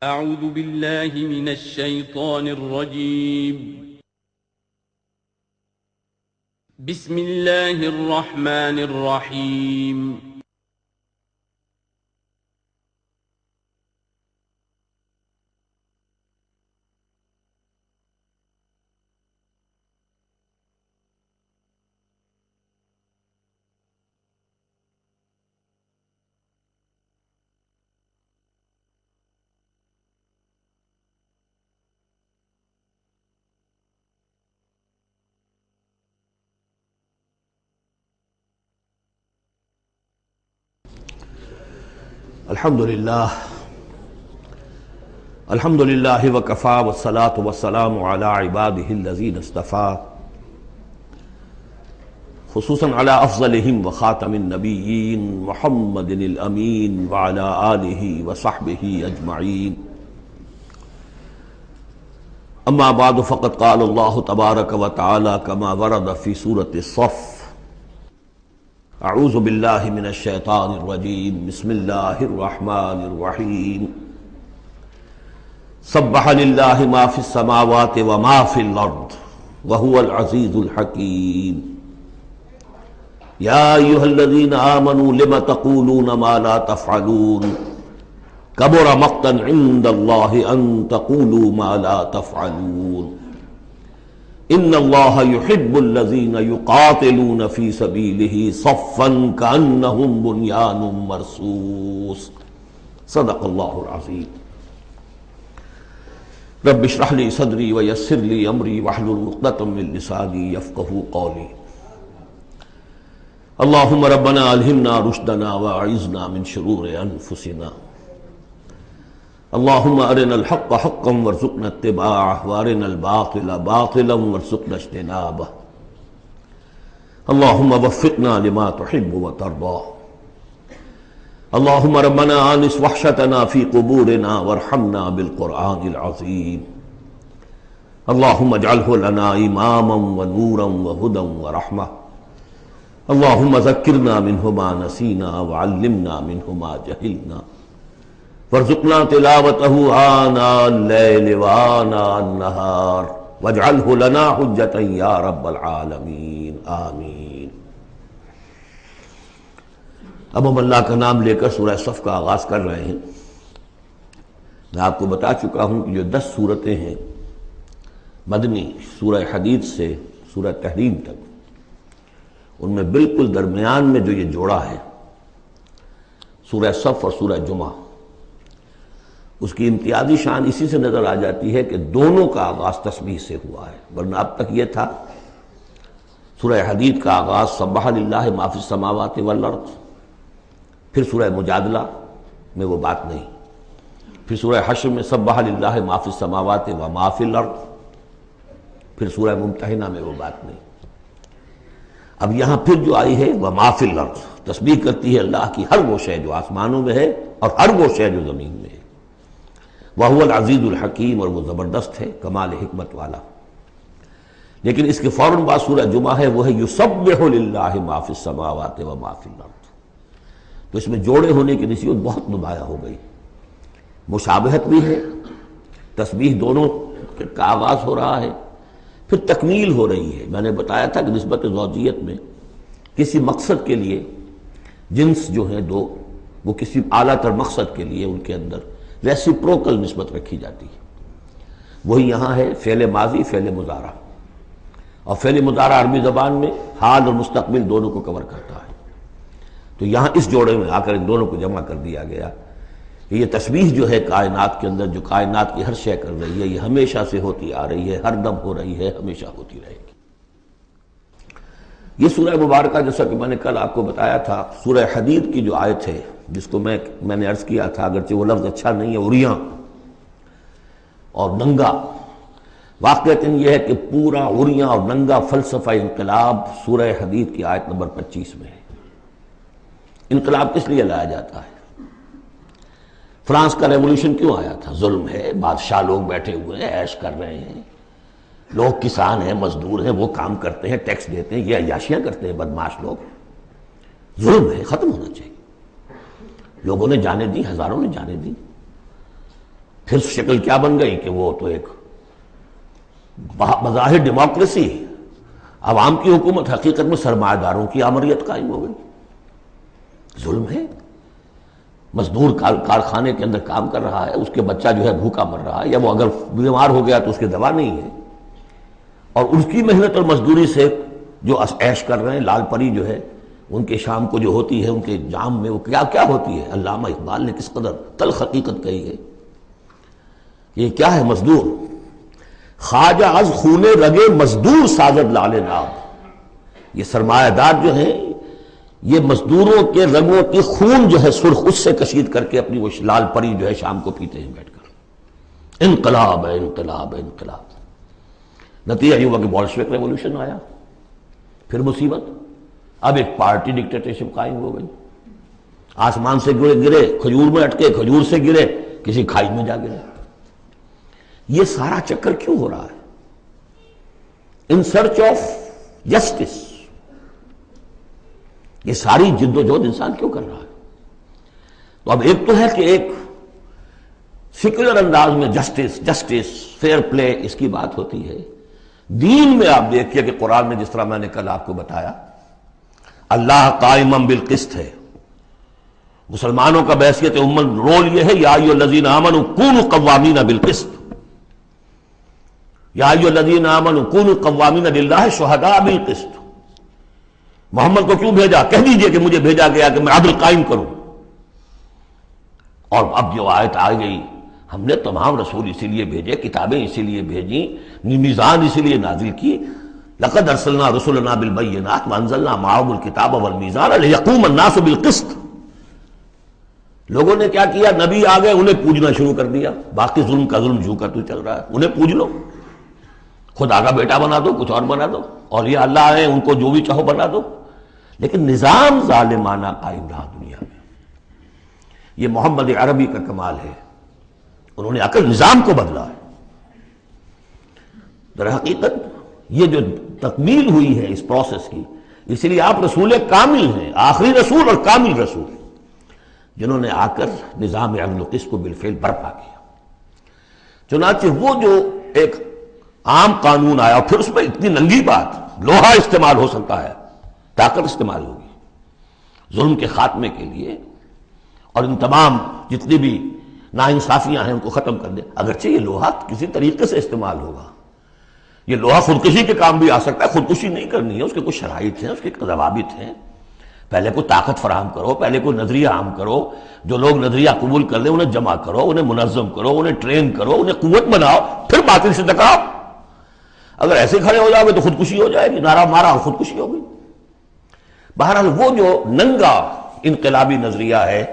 أعوذ بالله من الشيطان الرجيم. بسم الله الرحمن الرحيم. الحمدللہ وکفا والصلاة والسلام علی عبادہ الذین اصطفیٰ، خصوصاً علی افضلہم وخاتم النبیین محمد الامین وعلی آلہ وصحبہ اجمعین. اما بعد فقد قال اللہ تبارک وتعالی کما ورد فی سورۃ الصف: اعوذ باللہ من الشیطان الرجیم، بسم اللہ الرحمن الرحیم. سبح للہ ما فی السماوات وما فی الارض وہو العزیز الحکیم. یا ایہا الذین آمنوا لم تقولون ما لا تفعلون کبر مقتا عند اللہ ان تقولوا ما لا تفعلون. ان اللہ یحب الذین یقاتلون فی سبیلہ صفا کأنہم بنیان مرصوص. صدق اللہ العظیم. رب اشرح لی صدری ویسر لی امری واحلل عقدۃ من لسانی یفقہوا قولی. اللہم ربنا الہمنا رشدنا واعذنا من شرور انفسنا. اللہم ارنا الحق حقا وارزقنا اتباعہ وارنا الباطل باطلا وارزقنا اجتنابہ. اللہم وفقنا لما تحب وترضى. اللہم ربنا آنس وحشتنا فی قبورنا وارحمنا بالقرآن العظیم. اللہم اجعلہ لنا اماما ونورا وہدى ورحمہ. اللہم ذکرنا منہ ما نسینا وعلمنا منہ ما جہلنا وارزقنا تلاوتہ آناء اللیل وآناء النہار واجعلہ لنا حجتا یا رب العالمین آمین. اب ہم اللہ کا نام لے کر سورہ صف کا آغاز کر رہے ہیں. میں آپ کو بتا چکا ہوں کہ جو 10 سورتیں ہیں مدنی، سورہ حدید سے سورہ تحریم تک، ان میں بالکل درمیان میں جو یہ جوڑا ہے سورہ صف اور سورہ جمعہ، اس کی امتیازی شان اسی سے نظر آ جاتی ہے کہ دونوں کا آغاز تسبیح سے ہوا ہے. ورنہ اب تک یہ تھا سورہ حدید کا آغاز سبح للہ ما فی السماوات والارض، پھر سورہ مجادلہ میں وہ بات نہیں، پھر سورہ حشر میں سبح للہ ما فی السماوات وما فی الارض، پھر سورہ ممتحنہ میں وہ بات نہیں. اب یہاں پھر جو آئی ہے وما فی الارض، تسبیح کرتی ہے اللہ کی ہر وہ شے جو آسمانوں میں ہے اور ہر وہ شے جو زمین میں ہے. وَهُوَ الْعَزِيزُ الْحَكِيمُ، اور وہ زبردست ہے، کمال حکمت والا. لیکن اس کے فوراً بعد سورہ جمعہ ہے، وہ ہے يُسَبِّحُ لِلَّهِ مَا فِي السَّمَاوَاتِ وَمَا فِي الْأَرْضِ. تو اس میں جوڑے ہونے کی نسبت بہت نمایاں ہو گئی. مشابہت بھی ہے، تسبیح دونوں کا آغاز ہو رہا ہے، پھر تکمیل ہو رہی ہے. میں نے بتایا تھا کہ نسبت زوجیت میں کسی مقصد کے لیے جنس جو ہیں دو، وہ کسی اعلیٰ تر مقصد کے لیے ان کے اندر ریسیپروکل نسبت رکھی جاتی ہے. وہی یہاں ہے فعل ماضی، فعل مضارع. اور فعل مضارع عربی زبان میں حال اور مستقبل دونوں کو کور کرتا ہے. تو یہاں اس جوڑے میں آ کر ان دونوں کو جمع کر دیا گیا. یہ تسبیح جو ہے کائنات کے اندر، جو کائنات کی ہر شے کر رہی ہے، یہ ہمیشہ سے ہوتی آ رہی ہے، ہر دم ہو رہی ہے، ہمیشہ ہوتی رہے گی. یہ سورہ مبارکہ جیسا کہ میں نے کل آپ کو بتایا تھا، سورہ حدید کی جو آیت ہے، جس کو میں نے عرض کیا تھا، اگرچہ وہ لفظ اچھا نہیں ہے، عریاں اور ننگا. واقعتاً یہ ہے کہ پورا عریاں اور ننگا فلسفہ انقلاب سورہ حدید کی آیت نمبر 25 میں ہے. انقلاب کس لیے لایا جاتا ہے؟ فرانس کا ریولوشن کیوں آیا تھا؟ ظلم ہے، بادشاہ لوگ بیٹھے ہوئے ہیں، عیش کر رہے ہیں، لوگ کسان ہیں، مزدور ہیں، وہ کام کرتے ہیں، ٹیکس دیتے ہیں، یہ عیاشیاں کرتے ہیں بدماش لوگ. ظلم ہے، ختم ہونا چاہیے. لوگوں نے جانیں دی، ہزاروں نے جانیں دی. پھر شکل کیا بن گئی کہ وہ تو ایک بظاہر ڈیموکریسی، عوام کی حکومت، حقیقت میں سرمایہ داروں کی آمریت قائم ہو گئی۔ ظلم ہے۔ مزدور کارخانے کے اندر کام کر رہا ہے، اس کے بچہ جو ہے بھوکا مر رہا ہے، یا وہ اگر بیمار ہو گیا تو اس کی دوا نہیں ہے، اور اس کی محنت اور مزدوری سے جو عیش کر رہے ہیں، لال پری جو ہے ان کے شام کو جو ہوتی ہے ان کے جام میں وہ کیا کیا ہوتی ہے۔ علامہ اقبال نے کس قدر تلخ حقیقت کہی ہے۔ یہ کیا ہے؟ مزدور۔ خواجہ از خون رگے مزدور سازد لال ناب، یہ سرمایہ دار جو ہیں یہ مزدوروں کے رگوں کی خون جو ہے سرخ، اس سے کشید کر کے اپنی وہ لال پری جو ہے شام کو پیتے ہیں بیٹھ کر۔ انقلاب ہے، انقلاب ہے، انقلاب۔ نتیجہ یہ ہوا کہ بولشوک ریولوشن آیا، پھر مصیبت، اب ایک پارٹی ڈکٹیٹرشپ قائم ہو گئی۔ آسمان سے گرے، کھجور میں اٹکے، کھجور سے گرے، کسی کھائی میں جا گرے۔ یہ سارا چکر کیوں ہو رہا ہے؟ ان سرچ آف جسٹس، یہ ساری جد و جہد انسان کیوں کر رہا ہے؟ تو اب ایک تو ہے کہ ایک سیکولر انداز میں جسٹس فیئر پلے اس کی بات ہوتی ہے۔ دین میں آپ دیکھیے کہ قرآن میں جس طرح میں نے کل آپ کو بتایا، اللہ قائم بالقسط ہے۔ مسلمانوں کا بحیثیت امت رول یہ ہے، یا ایھا الذین آمنوا کونوا قوامین بالقسط، یا ایھا الذین آمنوا کونوا قوامین للہ شہداء بالقسط۔ محمد کو کیوں بھیجا؟ کہہ دیجئے کہ مجھے بھیجا گیا کہ میں عدل قائم کروں۔ اور اب جو آیت آ گئی، ہم نے تمام رسول اسی لیے بھیجے، کتابیں اسی لیے بھیجیں، میزان اسی لیے نازل کی۔ لقد ارسلنا رسلنا بالبینات وانزلنا معهم الکتاب والمیزان لیقوم الناس بالقسط۔ لوگوں نے کیا کیا؟ نبی آ گئے، انہیں پوجنا شروع کر دیا، باقی ظلم کا ظلم جو کرتے چل رہا ہے، انہیں پوج لو، خدا کا بیٹا بنا دو، کچھ اور بنا دو، اور یہ اللہ ہے ان کو جو بھی چاہو بنا دو۔ لیکن نظام ظالمانہ قائم رہا دنیا میں۔ یہ محمد عربی کا کمال ہے، انہوں نے آ کر نظام کو بدلا ہے۔ در حقیقت یہ جو تکمیل ہوئی ہے اس پروسیس کی، اس لیے آپ رسول کامل ہیں، آخری رسول اور کامل رسول، جنہوں نے آ کر نظام عدل و قسط کو بالفعل برپا کیا۔ چنانچہ وہ جو ایک عام قانون آیا، اور پھر اس میں اتنی ننگی بات، لوہا استعمال ہو سکتا ہے، طاقت استعمال ہوگی ظلم کے خاتمے کے لیے، اور ان تمام جتنی بھی ناانصافیاں ہیں ان کو ختم کر دے۔ اگرچہ یہ لوہا کسی طریقے سے استعمال ہوگا، یہ لوہا خودکشی کے کام بھی آ سکتا ہے، خودکشی نہیں کرنی ہے، اس کے کچھ شرائط ہیں، اس کے ضوابط ہیں۔ پہلے کوئی طاقت فراہم کرو، پہلے کوئی نظریہ عام کرو، جو لوگ نظریہ قبول کر لیں انہیں جمع کرو، انہیں منظم کرو، انہیں ٹرین کرو، انہیں قوت بناؤ، پھر باطل سے ٹکراؤ۔ اگر ایسے کھڑے ہو جاؤ گے تو خودکشی ہو جائے گی، نعرہ مارا اور خودکشی ہوگی۔ بہرحال وہ جو ننگا انقلابی نظریہ ہے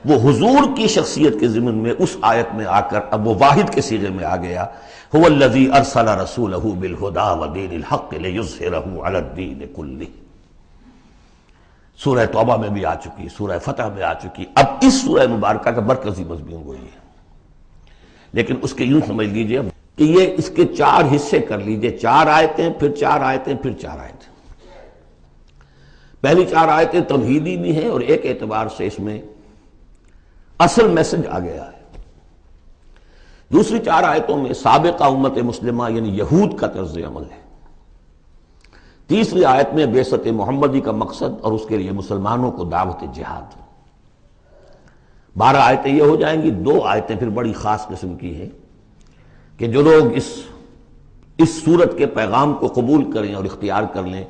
وہ حضور کی شخصیت کے ضمن میں اس آیت میں آ کر اب وہ واحد کے صیغے میں آ گیا، هو الذی ارسل رسولہ بالہدی ودین الحق لیظہرہ علی الدین کلہ۔ سورہ توبہ میں بھی آ چکی، سورہ فتح میں آ چکی، اب اس سورہ مبارکہ کا مرکزی مضمون وہی ہے۔ لیکن اس کے یوں سمجھ لیجئے کہ یہ اس کے 4 حصے کر لیجئے، 4 آیتیں، پھر 4 آیتیں، پھر 4 آیتیں۔ پہلی 4 آیتیں تمہیدی بھی ہیں، اور ایک اعتبار سے اس میں اصل میسج آ گیا ہے۔ دوسری 4 آیتوں میں سابقہ امت مسلمہ یعنی یہود کا طرز عمل ہے۔ تیسری آیت میں بعثت محمدی کا مقصد اور اس کے لیے مسلمانوں کو دعوت جہاد۔ 12 آیتیں یہ ہو جائیں گی۔ 2 آیتیں پھر بڑی خاص قسم کی ہیں کہ جو لوگ اس صورت کے پیغام کو قبول کریں اور اختیار کر لیں،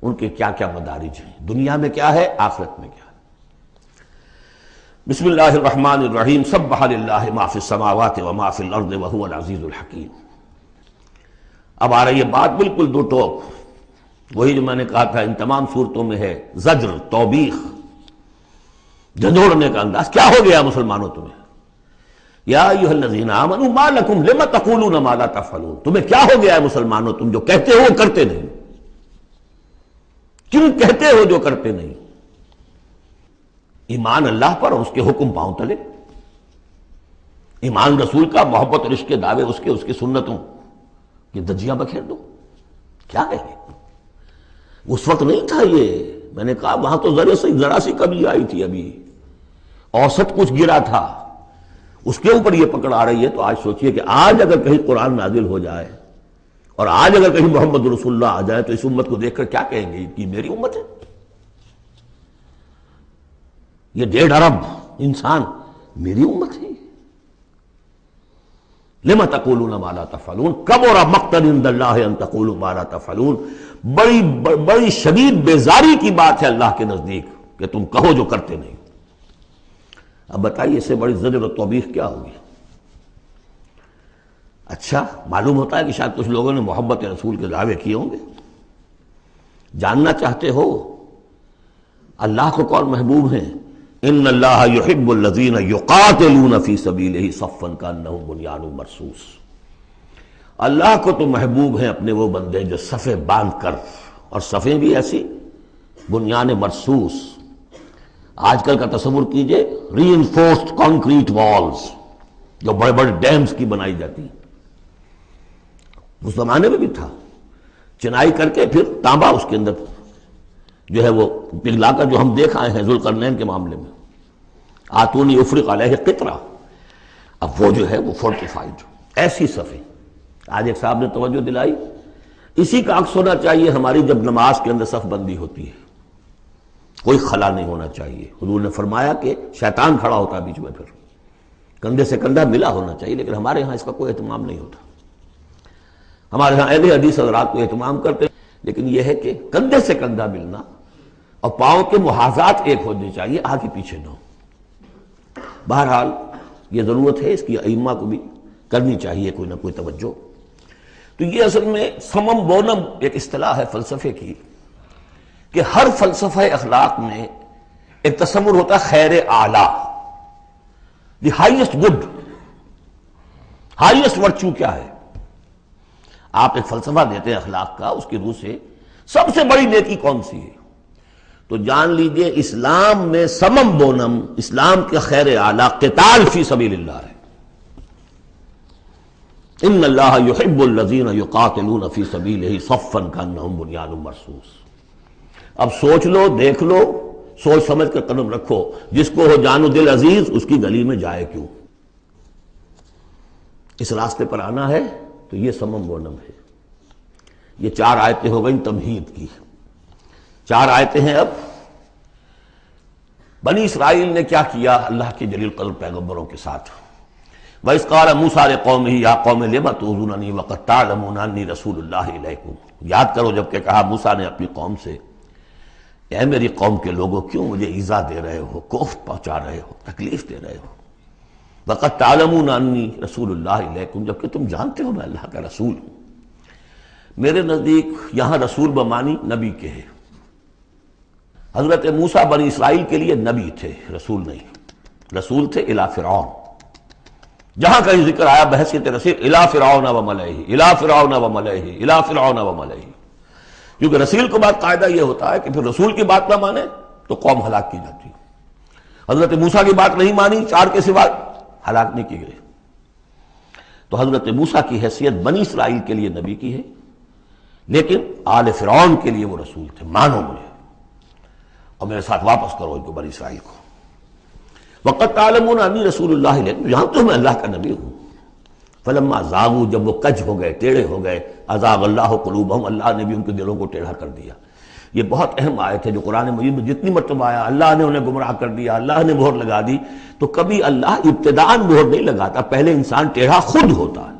ان کے کیا کیا مدارج ہیں، دنیا میں کیا ہے، آخرت میں کیا ہے۔ بسم اللہ الرحمن الرحیم، سبح للہ ما فی السماوات وما فی الارض وہو العزیز الحکیم۔ اب آ رہی ہے بات بالکل 2 ٹوک، وہی جو میں نے کہا تھا ان تمام صورتوں میں ہے، زجر، توبیخ، جھنجھوڑنے کا انداز۔ کیا ہو گیا مسلمانوں تمہیں؟ یا ایھا الذین آمنوا ما لکم لم تقولون ما لا تفعلون، تمہیں کیا ہو گیا ہے مسلمانوں، تم جو کہتے ہو وہ کرتے نہیں، کیوں کہتے ہو جو کرتے نہیں؟ ایمان اللہ پر اور اس کے حکم پاؤں تلے، ایمان رسول کا، محبت اور عشق کے دعوے اس کی سنتوں کی دجیاں بکھیر دو۔ کیا ہے یہ؟ اس وقت نہیں تھا یہ، میں نے کہا وہاں تو ذرا سی کمی آئی تھی، ابھی اوسط کچھ گرا تھا، اس کے اوپر یہ پکڑ آ رہی ہے. تو آج سوچئے کہ آج اگر کہیں قرآن نازل ہو جائے اور آج اگر کہیں محمد رسول اللہ آ جائے تو اس امت کو دیکھ کر کیا کہیں گے کہ میری امت ہے؟ یہ 1.5 ارب انسان میری امت ہے. لما تقولون ما لا تفعلون کبر مقتا عند اللہ ان تقولوا ما لا تفعلون. بڑی شدید بیزاری کی بات ہے اللہ کے نزدیک کہ تم کہو جو کرتے نہیں. اب بتائیے اس سے بڑی زجر و توبیخ کیا ہوگی؟ اچھا معلوم ہوتا ہے کہ شاید کچھ لوگوں نے محبت رسول کے دعوے کیے ہوں گے. جاننا چاہتے ہو اللہ کو کون محبوب ہیں؟ ان اللہ یحب الذین یقاتلون فی سبیلہ صفا کانہم بنیان مرصوص. اللہ کو تو محبوب ہیں اپنے وہ بندے جو صفیں باندھ کر، اور صفیں بھی ایسی بنیان مرصوص. آج کل کا تصور کیجئے ری انفورسڈ کانکریٹ والز جو بڑے بڑے ڈیمز کی بنائی جاتی ہیں. اس زمانے میں بھی تھا، چنائی کر کے پھر تانبا اس کے اندر جو ہے وہ پگھلا کر، جو ہم دیکھ آئے ہیں ذوالقرنین کے معاملے میں، آتونی افرق علیہ قطرہ. اب وہ جو ہے وہ فورٹیفائڈ ایسی صفیں. آج ایک صاحب نے توجہ دلائی، اسی کا عکس ہونا چاہیے ہماری جب نماز کے اندر صف بندی ہوتی ہے، کوئی خلا نہیں ہونا چاہیے. حضور نے فرمایا کہ شیطان کھڑا ہوتا ہے بیچ میں، پھر کندھے سے کندھا ملا ہونا چاہیے. لیکن ہمارے ہاں اس کا کوئی اہتمام نہیں ہوتا. ہمارے ہاں اہل حدیث حضرات کو اہتمام کرتے، لیکن یہ ہے کہ کندھے سے کندھا ملنا اور پاؤں کے محاذات ایک ہونے چاہیے، آگے پیچھے نہ ہو. بہرحال یہ ضرورت ہے اس کی ائمہ کو بھی کرنی چاہیے کوئی نہ کوئی توجہ. تو یہ اصل میں سمم بونم ایک اصطلاح ہے فلسفے کی کہ ہر فلسفہ اخلاق میں ایک تصور ہوتا ہے خیر اعلیٰ، the highest good. Highest virtue کیا ہے؟ آپ ایک فلسفہ دیتے ہیں اخلاق کا، اس کی روح سے سب سے بڑی نیکی کون سی ہے؟ تو جان لیجئے اسلام میں سمم بونم، اسلام کے خیر اعلیٰ قتال فی سبیل اللہ ہے. ان اللہ یحب الذین یقاتلون فی سبیلہ صفا کانہم بنیان مرصوص. اب سوچ لو، دیکھ لو، سوچ سمجھ کر قدم رکھو. جس کو ہو جان و دل عزیز اس کی گلی میں جائے کیوں؟ اس راستے پر آنا ہے تو یہ سمم بونم ہے. یہ 4 آیتیں ہو گئیں تمہید کی. 4 آیتیں ہیں اب. بنی اسرائیل نے کیا کیا اللہ کے جلیل قدر پیغمبروں کے ساتھ؟ وَإِذْ قَالَ مُوسَىٰ لِقَوْمِهِ يَا قَوْمِ لِمَ تُؤْذُونَنِي وَقَدْ تَعْلَمُونَ أَنِّي رَسُولُ اللَّهِ إِلَيْكُمْ. یاد کرو جب کہ کہا موسیٰ نے اپنی قوم سے، اے میری قوم کے لوگوں کیوں مجھے ایذا دے رہے ہو، کوفت پہنچا رہے ہو، تکلیف دے رہے ہو. وَقَدْ تَعْلَمُونَ أَنِّي رَسُولُ اللَّهِ إِلَيْكُمْ، جبکہ تم جانتے ہو میں اللہ کا رسول ہوں. میرے نزدیک یہاں رسول بمانی نبی کے ہے. حضرت موسیٰ بنی اسرائیل کے لیے نبی تھے، رسول نہیں. رسول تھے الی فرعون. جہاں کہیں ذکر آیا بحیثیت رسول الی فرعون وملئہ، الی فرعون وملئہ، الی فرعون وملئہ. کیونکہ رسول کو بات قاعدہ یہ ہوتا ہے کہ پھر رسول کی بات نہ مانے تو قوم ہلاک کی جاتی. حضرت موسیٰ کی بات نہیں مانی، 4 کے سوا ہلاک نہیں کی گئی. تو حضرت موسیٰ کی حیثیت بنی اسرائیل کے لیے نبی کی ہے، لیکن آل فرعون کے لیے وہ رسول تھے. مانو مجھے اور میرے ساتھ واپس کرو ان کو، بنی اسرائیل کو. وقت تعلمون انی رسول اللہ علیکم، جانتے ہو میں اللہ کا نبی ہوں. فلما زاغوا، جب وہ کج ہو گئے، ٹیڑھے ہو گئے، ازاغ اللہ قلوبہم، اللہ نے بھی ان کے دلوں کو ٹیڑھا کر دیا. یہ بہت اہم آیت ہے جو قرآن مجید میں جتنی مرتبہ آیا اللہ نے انہیں گمراہ کر دیا، اللہ نے مہر لگا دی. تو کبھی اللہ ابتداءً مہر نہیں لگاتا، پہلے انسان ٹیڑھا خود ہوتا ہے.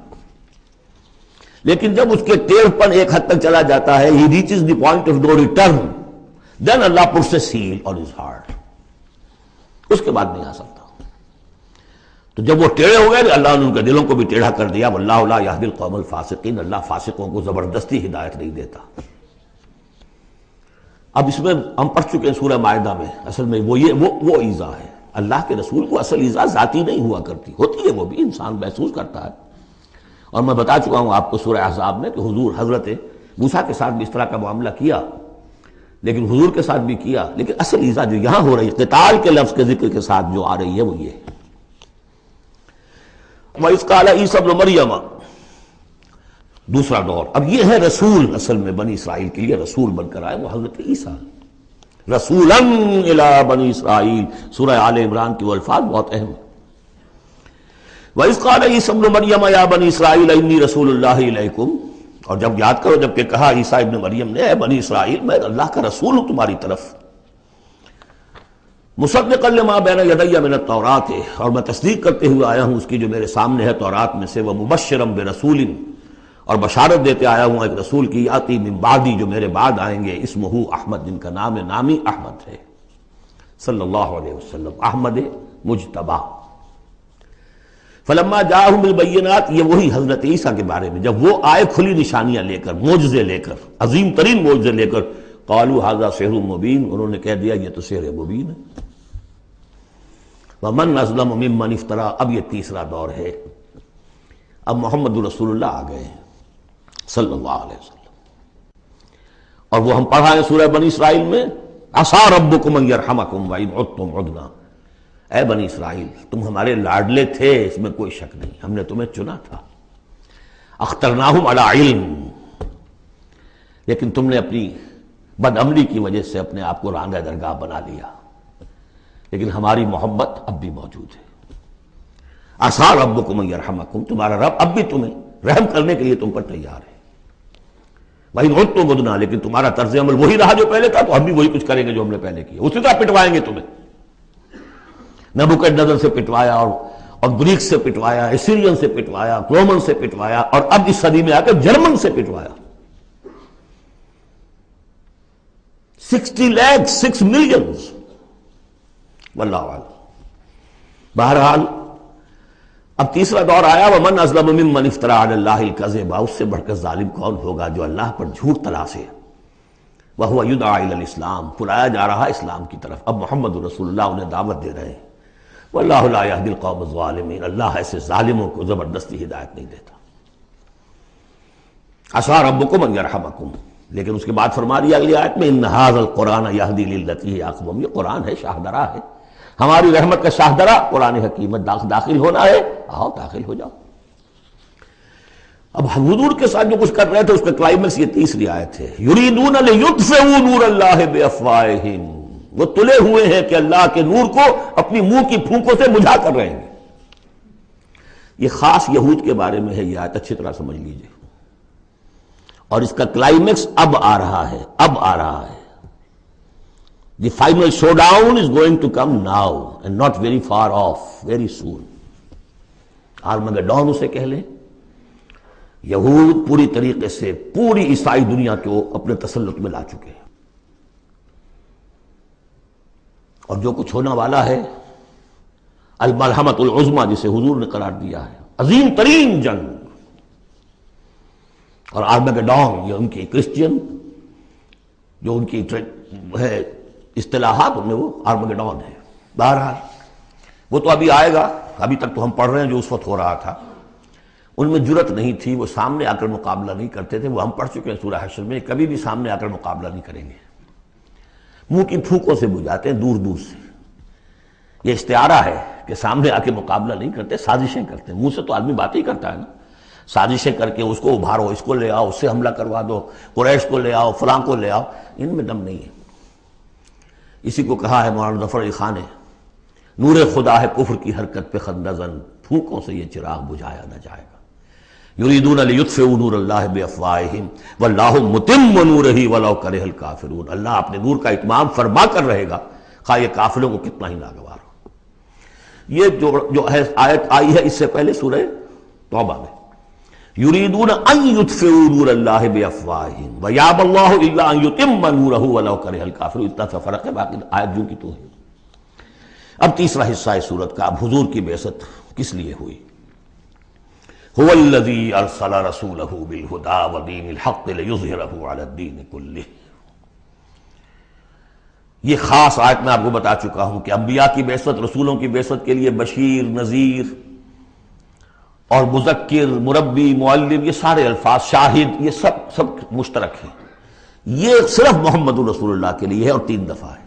لیکن جب اس کے ٹیڑھ پن ایک حد تک چلا جاتا ہے، he reaches the point of no return, then Allah puts a seal on his heart. اس کے بعد نہیں آ سکتا. تو جب وہ ٹیڑھے ہو گئے اللہ نے ان کے دلوں کو بھی ٹیڑھا کر دیا. واللہ لا یہدی القوم الفاسقین، اللہ فاسقوں کو زبردستی ہدایت نہیں دیتا. اب اس میں ہم پڑھ چکے ہیں سورہ مائدہ میں، اصل میں وہ ایذا ہے. اللہ کے رسول کو اصل ایذا ذاتی نہیں ہوا کرتی، ہوتی ہے وہ بھی، انسان محسوس کرتا ہے. اور میں بتا چکا ہوں آپ کو سورہ احزاب میں کہ حضور حضرت موسیٰ کے ساتھ بھی اس طرح کا معاملہ کیا، لیکن حضور کے ساتھ بھی کیا. لیکن اصل ایذا جو یہاں ہو رہی ہے قتال کے لفظ کے ذکر کے ساتھ جو آ رہی ہے وہ یہ ہے. وَإِذْ قَالَ عِيسَى ابْنُ مَرْيَمَ، دوسرا دور. اب یہ ہے رسول، اصل میں بنی اسرائیل کے لیے رسول بن کر آئے وہ حضرت عیسیٰ. رسولاً الی بنی اسرائیل، سورہ آل عمران کی وہ الفاظ بہت اہم ہیں. وَإِذْ قَالَ عِيسَىٰ ابْنُ مَرْيَمَ يَا بَنِي إِسْرَائِیلَ إِنِّی رَسُولُ اللَّہِ إِلَیْکُمْ، اور جب یاد کرو جب کہ کہا عیسیٰ ابن مریم نے، اے بنی اسرائیل میں اللہ کا رسول ہوں تمہاری طرف، مصدقا لما بین یدی من التوراۃ، اور میں تصدیق کرتے ہوئے آیا ہوں اس کی جو میرے سامنے ہے تورات میں سے، ومبشرا برسول، اور بشارت دیتے آیا ہوں ایک رسول کی، یاتی من بعدی جو میرے بعد آئیں گے، اسمہ احمد، جن کا نام نامی احمد ہے، صلی اللہ علیہ وسلم، احمد مجتبی۔ فلما جاءہم بالبینات، یہ وہی حضرت عیسیٰ کے بارے میں جب وہ آئے کھلی نشانیاں لے کر، معجزے لے کر، عظیم ترین معجزے لے کر، قالوا ھذا سحر مبین، انہوں نے کہہ دیا یہ تو سحر مبین ہے۔ ومن اظلم ممن افترا، اب یہ تیسرا دور ہے، اب محمد رسول اللہ آ گئے ہیں صلی اللہ علیہ وسلم، اور وہ ہم پڑھا ہے سورہ بنی اسرائیل میں، عسیٰ ربکم ان یرحمکم وان عدتم عدنا، اے بنی اسرائیل تم ہمارے لاڈلے تھے، اس میں کوئی شک نہیں، ہم نے تمہیں چنا تھا، اخترناہم علی علم، لیکن تم نے اپنی بد عملی کی وجہ سے اپنے آپ کو رانگہ درگاہ بنا لیا، لیکن ہماری محبت اب بھی موجود ہے۔ عسیٰ ربکم ان یرحمکم، تمہارا رب اب بھی تمہیں رحم کرنے کے لیے تم پر تیار ہے، وَإِنْ عُدْتُمْ عُدْنَا، لیکن تمہارا طرز عمل وہی رہا جو پہلے تھا، تو ہم بھی وہی کچھ کریں گے جو ہم نے پہلے کیا، اسی طرح پٹوائیں گے تمہیں۔ نبوکدنضر سے پٹوایا، اور گریک سے پٹوایا، اسیرین سے پٹوایا، رومن سے پٹوایا، اور اب اس صدی میں آ کر جرمن سے پٹوایا۔ 60 لاکھ 6 ملین، واللہ اعلم۔ بہرحال اب تیسرا دور آیا، ومن اظلم ممن افترى علی اللہ الکذب، اس سے بڑھ کر ظالم کون ہوگا جو اللہ پر جھوٹ تلاسے، وہو یدعی الی الاسلام، بلایا جا رہا اسلام کی طرف، اب محمد رسول اللہ انہیں دعوت دے رہے ہیں، واللہ لا یہدی القوم الظالمین، اللہ ایسے ظالموں کو زبردستی ہدایت نہیں دیتا۔ عسیٰ ربکم ان یرحمکم، لیکن اس کے بعد فرما دیا اگلی آیت میں، ان ھذا القرآن یہدی للتی ہی اقوم، یہ قرآن ہے، شاہدرہ ہے، ہماری رحمت کا شاہدرہ قرآن حکیم، داخل ہونا ہے آؤ داخل ہو جاؤ۔ اب حضور کے ساتھ جو کچھ کر رہے تھے اس کا کلائمیکس یہ تیسری آیت ہے، یریدون لیطفئوا نور اللہ بافواہہم، وہ تلے ہوئے ہیں کہ اللہ کے نور کو اپنی منہ کی پھونکوں سے بجھا کر رہیں گے۔ یہ خاص یہود کے بارے میں ہے یہ آیت، اچھی طرح سمجھ لیجئے، اور اس کا کلائمیکس اب آ رہا ہے، اب آ رہا ہے۔ The final showdown is going to come now and not very far off, very soon. Armageddon اسے کہہ لیں۔ یہود پوری طریقے سے پوری عیسائی دنیا کو اپنے تسلط میں لا چکے ہیں، اور جو کچھ ہونے والا ہے الملحمۃ العظمیٰ جسے حضور نے قرار دیا ہے، عظیم ترین جنگ، اور آرمگڈون یہ ان کی کرسچین جو ان کی ہے اصطلاحات، ان میں وہ آرمگڈون ہے۔ بہرحال وہ تو ابھی آئے گا، ابھی تک تو ہم پڑھ رہے ہیں جو اس وقت ہو رہا تھا، ان میں جرت نہیں تھی، وہ سامنے آ کر مقابلہ نہیں کرتے تھے، وہ ہم پڑھ چکے ہیں سورہ حشر میں، کبھی بھی سامنے آ کر مقابلہ نہیں کریں گے، منہ کی پھونکوں سے بجھاتے ہیں دور دور سے۔ یہ استعارہ ہے کہ سامنے آ کے مقابلہ نہیں کرتے، سازشیں کرتے ہیں، منہ سے تو آدمی بات ہی کرتا ہے نا، سازشیں کر کے اس کو ابھارو، اس کو لے آؤ، اس سے حملہ کروا دو، قریش کو لے آؤ، فلاں کو لے آؤ، ان میں دم نہیں ہے۔ اسی کو کہا ہے مولانا ظفر علی خان نے، نور خدا ہے کفر کی حرکت پہ خندزن، پھونکوں سے یہ چراغ بجھایا نہ جائے گا۔ یریدون لیطفئوا نور اللہ بافواہہم واللہ متم نورہ ولو کرہ الکافرون، اللہ اپنے نور کا اتمام فرما کر رہے گا خواہ یہ کافروں کو کتنا ہی ناگوار ہو۔ یہ جو ہے آیت آئی ہے اس سے پہلے سورہ توبہ میں، یریدون ان یطفئوا نور اللہ بافواہہم ویابی اللہ الا ان یتم نورہ ولو کرہ الکافرون، اتنا سا فرق ہے، باقی آیت جو کی تو ہے۔ اب تیسرا حصہ ہے سورت کا، اب حضور کی بعثت کس لیے ہوئی؟ هو الذی ارسل رسولہ بالہدی ودین الحق لیظہرہ علی الدین کلہ۔ یہ خاص آیت میں آپ کو بتا چکا ہوں کہ انبیاء کی بعثت، رسولوں کی بعثت کے لیے بشیر، نذیر اور مذکر، مربی، معلم، یہ سارے الفاظ، شاہد، یہ سب مشترک ہیں۔ یہ صرف محمد رسول اللہ کے لیے ہے، اور 3 دفعہ ہے۔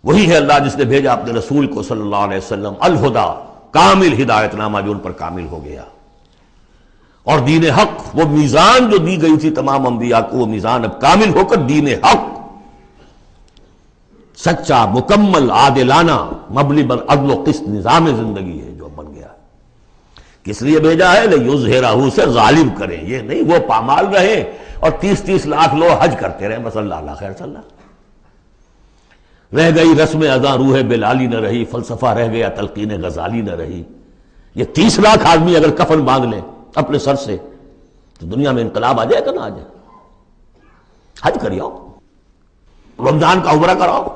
وہی ہے اللہ جس نے بھیجا اپنے رسول کو صلی اللہ علیہ وسلم، الہدا، کامل ہدایت نامہ جو ان پر کامل ہو گیا، اور دین حق، وہ میزان جو دی گئی تھی تمام انبیاء کو، وہ میزان اب کامل ہو کر دین حق سچا مکمل عادلانہ مبنی بر عدل و قسط نظام زندگی ہے جو بن گیا. کس لیے بھیجا ہے؟ لیظہرہ، سے غالب کرے. یہ نہیں وہ پامال رہے اور 30 لاکھ لوگ حج کرتے رہے بس اللہ اللہ خیر صلی اللہ. رہ گئی رسم اذاں روح بلالی نہ رہی، فلسفہ رہ گیا تلقین غزالی نہ رہی. یہ 30 لاکھ آدمی اگر کفن باندھ لیں اپنے سر سے تو دنیا میں انقلاب آ جائے گا نہ آ جائے؟ حج کری آؤ، رمضان کا عمرہ کراؤ.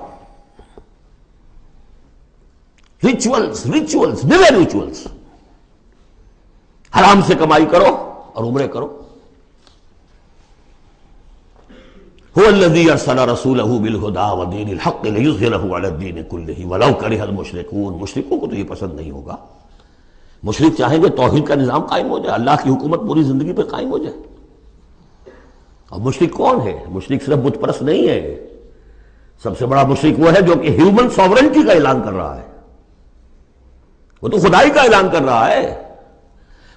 ریچولز نئے ریچولز. حرام سے کمائی کرو اور عمرے کرو. هو الذي ارسل رسوله بالهدى ودين الحق ليظهره على الدين كله ولو كره المشركون. مشرکوں کو تو یہ پسند نہیں ہوگا. مشرک چاہیں گے توحید کا نظام قائم ہو جائے، اللہ کی حکومت پوری زندگی پہ قائم ہو جائے. اور مشرک کون ہے؟ مشرک صرف بت پرست نہیں ہے. سب سے بڑا مشرک وہ ہے جو کہ ہیومن سوورنٹی کا اعلان کر رہا ہے. وہ تو خدائی کا اعلان کر رہا ہے.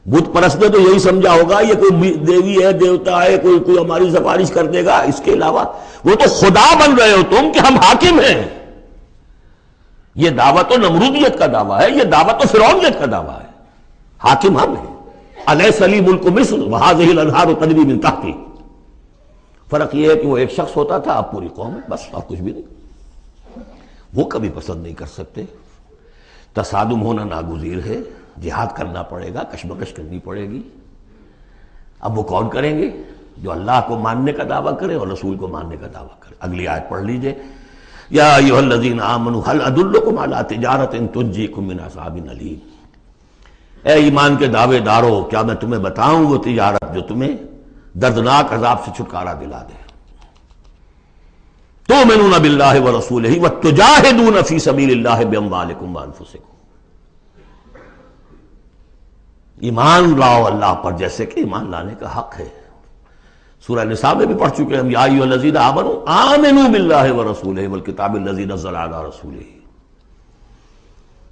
بت پرست نے تو یہی سمجھا ہوگا یہ کوئی دیوی ہے، دیوتا ہے، کوئی ہماری سفارش کر دے گا. اس کے علاوہ وہ تو خدا بن رہے ہو تم کہ ہم حاکم ہیں. یہ دعویٰ تو نمرودیت کا دعویٰ ہے، یہ دعویٰ تو فرعونیت کا دعویٰ ہے. حاکم ہم ہیں. الیس لی ملک مصر وہذہ الانہار تجری من تحتی. فرق یہ ہے کہ وہ ایک شخص ہوتا تھا، اب پوری قوم ہے، بس اور کچھ بھی نہیں. وہ کبھی پسند نہیں کر سکتے. تصادم ہونا ناگزیر ہے، جہاد کرنا پڑے گا، کشمکش کرنی پڑے گی. اب وہ کون کریں گے؟ جو اللہ کو ماننے کا دعویٰ کرے اور رسول کو ماننے کا دعویٰ کرے. اگلی آیت پڑھ لیجئے. یا ایھا الذین آمنوا هل ادلکم علی تجارۃ تنجیکم من عذاب الیم. اے ایمان کے دعوے دارو، کیا میں تمہیں بتاؤں وہ تجارت جو تمہیں دردناک عذاب سے چھٹکارا دلا دے. تؤمنون باللہ ورسولہ وتجاہدون فی سبیل اللہ باموالکم وانفسکم. ایمان لاؤ اللہ پر جیسے کہ ایمان لانے کا حق ہے. سورہ نساء میں بھی پڑھ چکے ہیں ہم. یا ایھا الذین آمنوا آمنوا باللہ ورسولہ والکتاب الذی نزل علی رسولہ.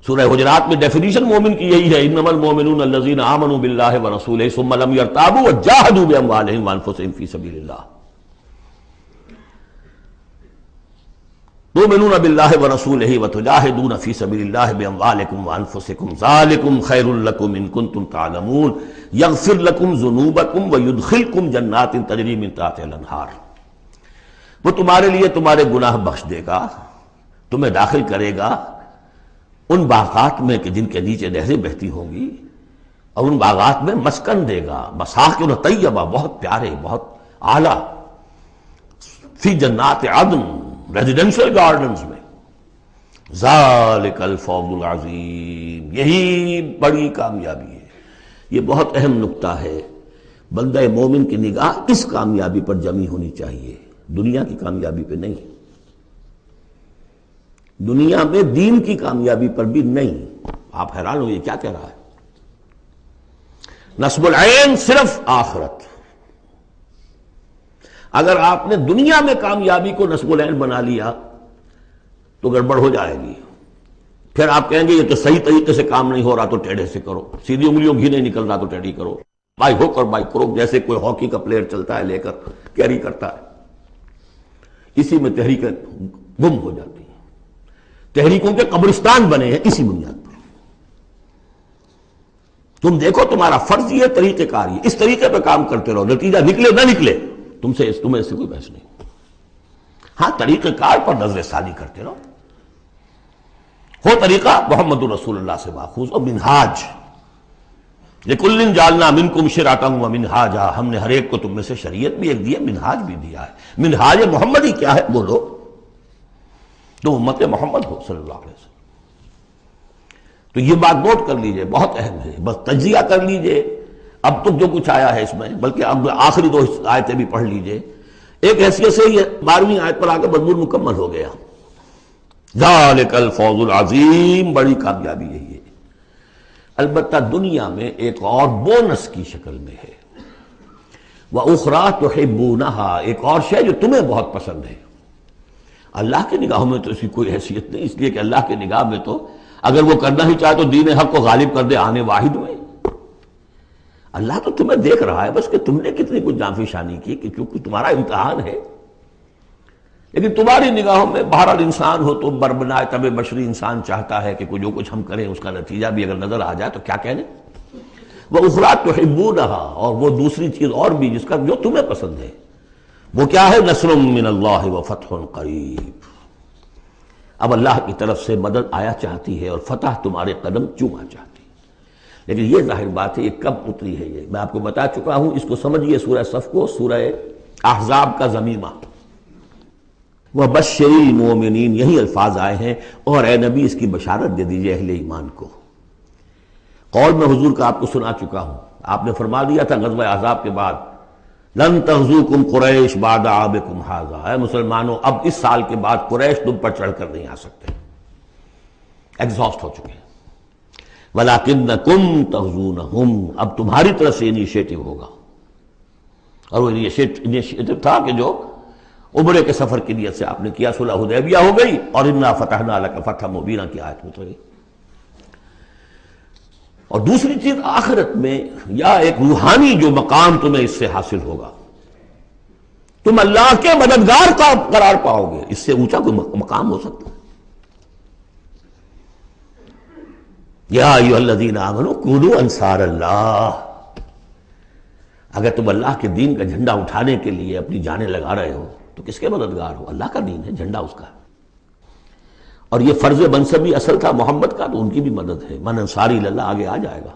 سورہ حجرات میں ڈیفینیشن مومن کی یہی ہے، انما المؤمنون الذین آمنوا باللہ ورسولہ ثم لم یرتابوا وجاہدوا باموالہم وانفسہم فی سبیل اللہ. تؤمنون باللہ ورسولہ وتجاہدون فی سبیل اللہ باموالکم وانفسکم ذالکم خیر لکم ان کنتم تعلمون یغفر لکم ذنوبکم ویدخلکم جنات تجری من تحتہا الانہار. وہ تمہارے لیے تمہارے گناہ بخش دے گا، تمہیں داخل کرے گا ان باغات میں کہ جن کے نیچے نہریں بہتی ہوں گی، اور ان باغات میں مسکن دے گا. مساکن طیبہ، بہت پیارے، بہت اعلیٰ. فی جنات عدن، ریزیڈینشل گارڈنز میں. ذالک الفوز العظیم، یہی بڑی کامیابی ہے. یہ بہت اہم نکتہ ہے. بندہ مومن کی نگاہ اس کامیابی پر جمی ہونی چاہیے، دنیا کی کامیابی پہ نہیں. دنیا میں دین کی کامیابی پر بھی نہیں. آپ حیران ہو یہ کیا کہہ رہا ہے؟ نصب العین صرف آخرت. اگر آپ نے دنیا میں کامیابی کو نصب العین بنا لیا تو گڑبڑ ہو جائے گی. پھر آپ کہیں گے یہ تو صحیح طریقے سے کام نہیں ہو رہا تو ٹیڑھے سے کرو، سیدھی انگلیوں گھی نہیں نکل رہا تو ٹیڑھی کرو. بائی ہک اور بائی کروک، جیسے کوئی ہاکی کا پلیئر چلتا ہے لے کر کیری کرتا ہے، اسی میں تحریکیں گم ہو جاتی ہیں. تحریکوں کے قبرستان بنے ہیں اسی بنیاد پر. تم دیکھو تمہارا فرض یہ طریقہ کار یہ، اس طریقے پہ کام کرتے رہو، نتیجہ نکلے نہ نکلے تمہیں اس سے کوئی بحث نہیں. ہاں طریقہ کار پر نظر ثانی کرتے رہو. ہو طریقہ محمد رسول اللہ سے ماخوذ اور منہاج. لِكُلٍّ جَعَلْنَا مِنْكُمْ شِرْعَةً وَمِنْهَاجًا. ہم نے ہر ایک کو تم میں سے شریعت بھی ایک دی ہے، منہاج بھی دیا ہے. منہاج محمدی کیا ہے بولو؟ تو امت محمد ہو صلی اللہ علیہ وسلم. تو یہ بات نوٹ کر لیجئے، بہت اہم ہے. بس تجزیہ کر لیجئے اب تک جو کچھ آیا ہے اس میں، بلکہ اب آخری دو آیتیں بھی پڑھ لیجئے. ایک حیثیت سے یہ 12ویں آیت پر آ کے مضمون مکمل ہو گیا. ذالک الفوز العظیم، بڑی کامیابی یہی ہے. البتہ دنیا میں ایک اور بونس کی شکل میں ہے. وَأُخْرَىٰ تُحِبُّونَهَا، ایک اور شے جو تمہیں بہت پسند ہے. اللہ کی نگاہوں میں تو اس کی کوئی حیثیت نہیں، اس لیے کہ اللہ کی نگاہ میں تو اگر وہ کرنا ہی چاہے تو دین حق کو غالب کر دے آنے واحد میں. اللہ تو تمہیں دیکھ رہا ہے بس کہ تم نے کتنی کچھ جانفی شانی کی، کہ کیونکہ تمہارا امتحان ہے. لیکن تمہاری نگاہوں میں بہرحال انسان ہو تو بربنائے طبع بشری انسان چاہتا ہے کہ جو کچھ ہم کریں اس کا نتیجہ بھی اگر نظر آ جائے تو کیا کہنے. وَأُخْرَىٰ تُحِبُّونَهَا، اور وہ دوسری چیز اور بھی جس کا جو تمہیں پسند ہے، وہ کیا ہے؟ نصر من اللہ وفتح قریب. اب اللہ کی طرف سے مدد آیا چاہتی ہے اور فتح تمہارے قدم چوما چاہتی ہے. لیکن یہ ظاہر بات ہے یہ کب اتری ہے؟ یہ میں آپ کو بتا چکا ہوں. اس کو سمجھیے سورہ صف کو سورہ احزاب کا ضمیمہ. وَبَشِّرِ الْمُؤْمِنِينَ، یہی الفاظ آئے ہیں، اور اے نبی اس کی بشارت دے دیجئے اہل ایمان کو. قول میں حضور کا آپ کو سنا چکا ہوں. آپ نے فرما دیا تھا غزوہ احزاب کے بعد، لن تغزوکم قریش بعد عامکم ھذا، اے مسلمانوں اب اس سال کے بعد قریش تم پر چڑھ کر نہیں آ سکتے، ایگزاسٹ ہو چکے. ولکنکم تغزونہم، اب تمہاری طرف سے انیشیٹو ہوگا. اور وہ انیشیٹو تھا کہ جو عمرے کے سفر کی نیت سے آپ نے کیا. صلح حدیبیہ ہو گئی اور انا فتحنا لک فتحا مبینا کی آیت اتر گئی. اور دوسری چیز آخرت میں یا ایک روحانی جو مقام تمہیں اس سے حاصل ہوگا، تم اللہ کے مددگار کا قرار پاؤ گے. اس سے اونچا کوئی مقام ہو سکتا ہے؟ یا ایھا الذین آمنوا کونوا انصار اللہ. اگر تم اللہ کے دین کا جھنڈا اٹھانے کے لیے اپنی جانیں لگا رہے ہو تو کس کے مددگار ہو؟ اللہ کا دین ہے، جھنڈا اس کا ہے. اور یہ فرض منصبی اصل تھا محمد کا، تو ان کی بھی مدد ہے. من انصاری اللہ آگے آ جائے گا.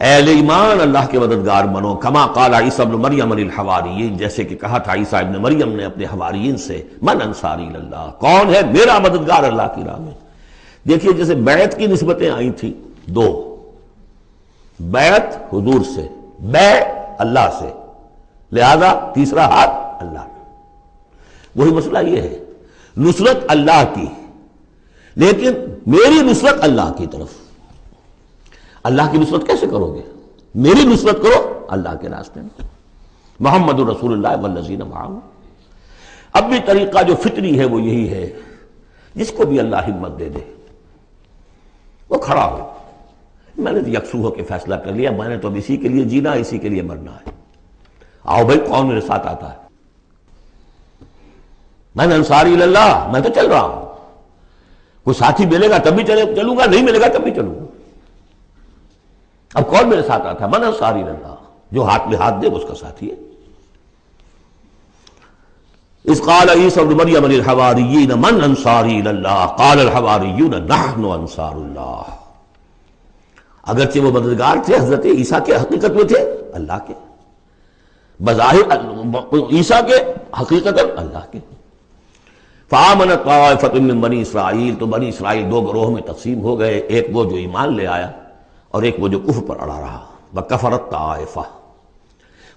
اہل ایمان اللہ کے مددگار بنو. کما قال عیسی ابن مریم للحواریین، جیسے کہ کہا تھا عیسیٰ ابن مریم نے اپنے حواریین سے، من انصاری اللہ، کون ہے میرا مددگار اللہ کی راہ میں. دیکھیے جیسے بیعت کی نسبتیں آئی تھیں دو، بیعت حضور سے، بیع اللہ سے، لہذا تیسرا ہاتھ اللہ. وہی مسئلہ یہ ہے، نصرت اللہ کی، لیکن میری نصرت اللہ کی طرف. اللہ کی نصرت کیسے کرو گے؟ میری نصرت کرو اللہ کے راستے میں. محمد رسول اللہ والذین معہ. اب بھی طریقہ جو فطری ہے وہ یہی ہے، جس کو بھی اللہ ہمت دے دے وہ کھڑا ہو. میں نے تو یکسو ہو کے فیصلہ کر لیا، میں نے تو اب اسی کے لیے جینا، اسی کے لیے مرنا ہے. آؤ بھائی کون میرے ساتھ آتا ہے؟ میں انصاری اللہ، میں تو چل رہا ہوں. کوئی ساتھی ملے گا تب بھی چلوں گا، نہیں ملے گا تب بھی چلوں گا. اب کون میرے ساتھ آتا ہے؟ من انصاری اللہ، جو ہاتھ میں ہاتھ دے وہ اس کا ساتھی ہے. اذ قال عیسی ابن مریم للحواریین من انصاری اللہ قال الحواریون نحن انصار اللہ. اگرچہ وہ مددگار تھے حضرت عیسیٰ کے، حقیقت میں تھے اللہ کے، بظاہر عیسیٰ کے، حقیقت اللہ کے. فآمنت طائفۃ من بنی اسرائیل، تو بنی اسرائیل دو گروہ میں تقسیم ہو گئے، ایک وہ جو ایمان لے آیا اور ایک وہ جو کفر پر اڑا رہا. وکفرت طائفہ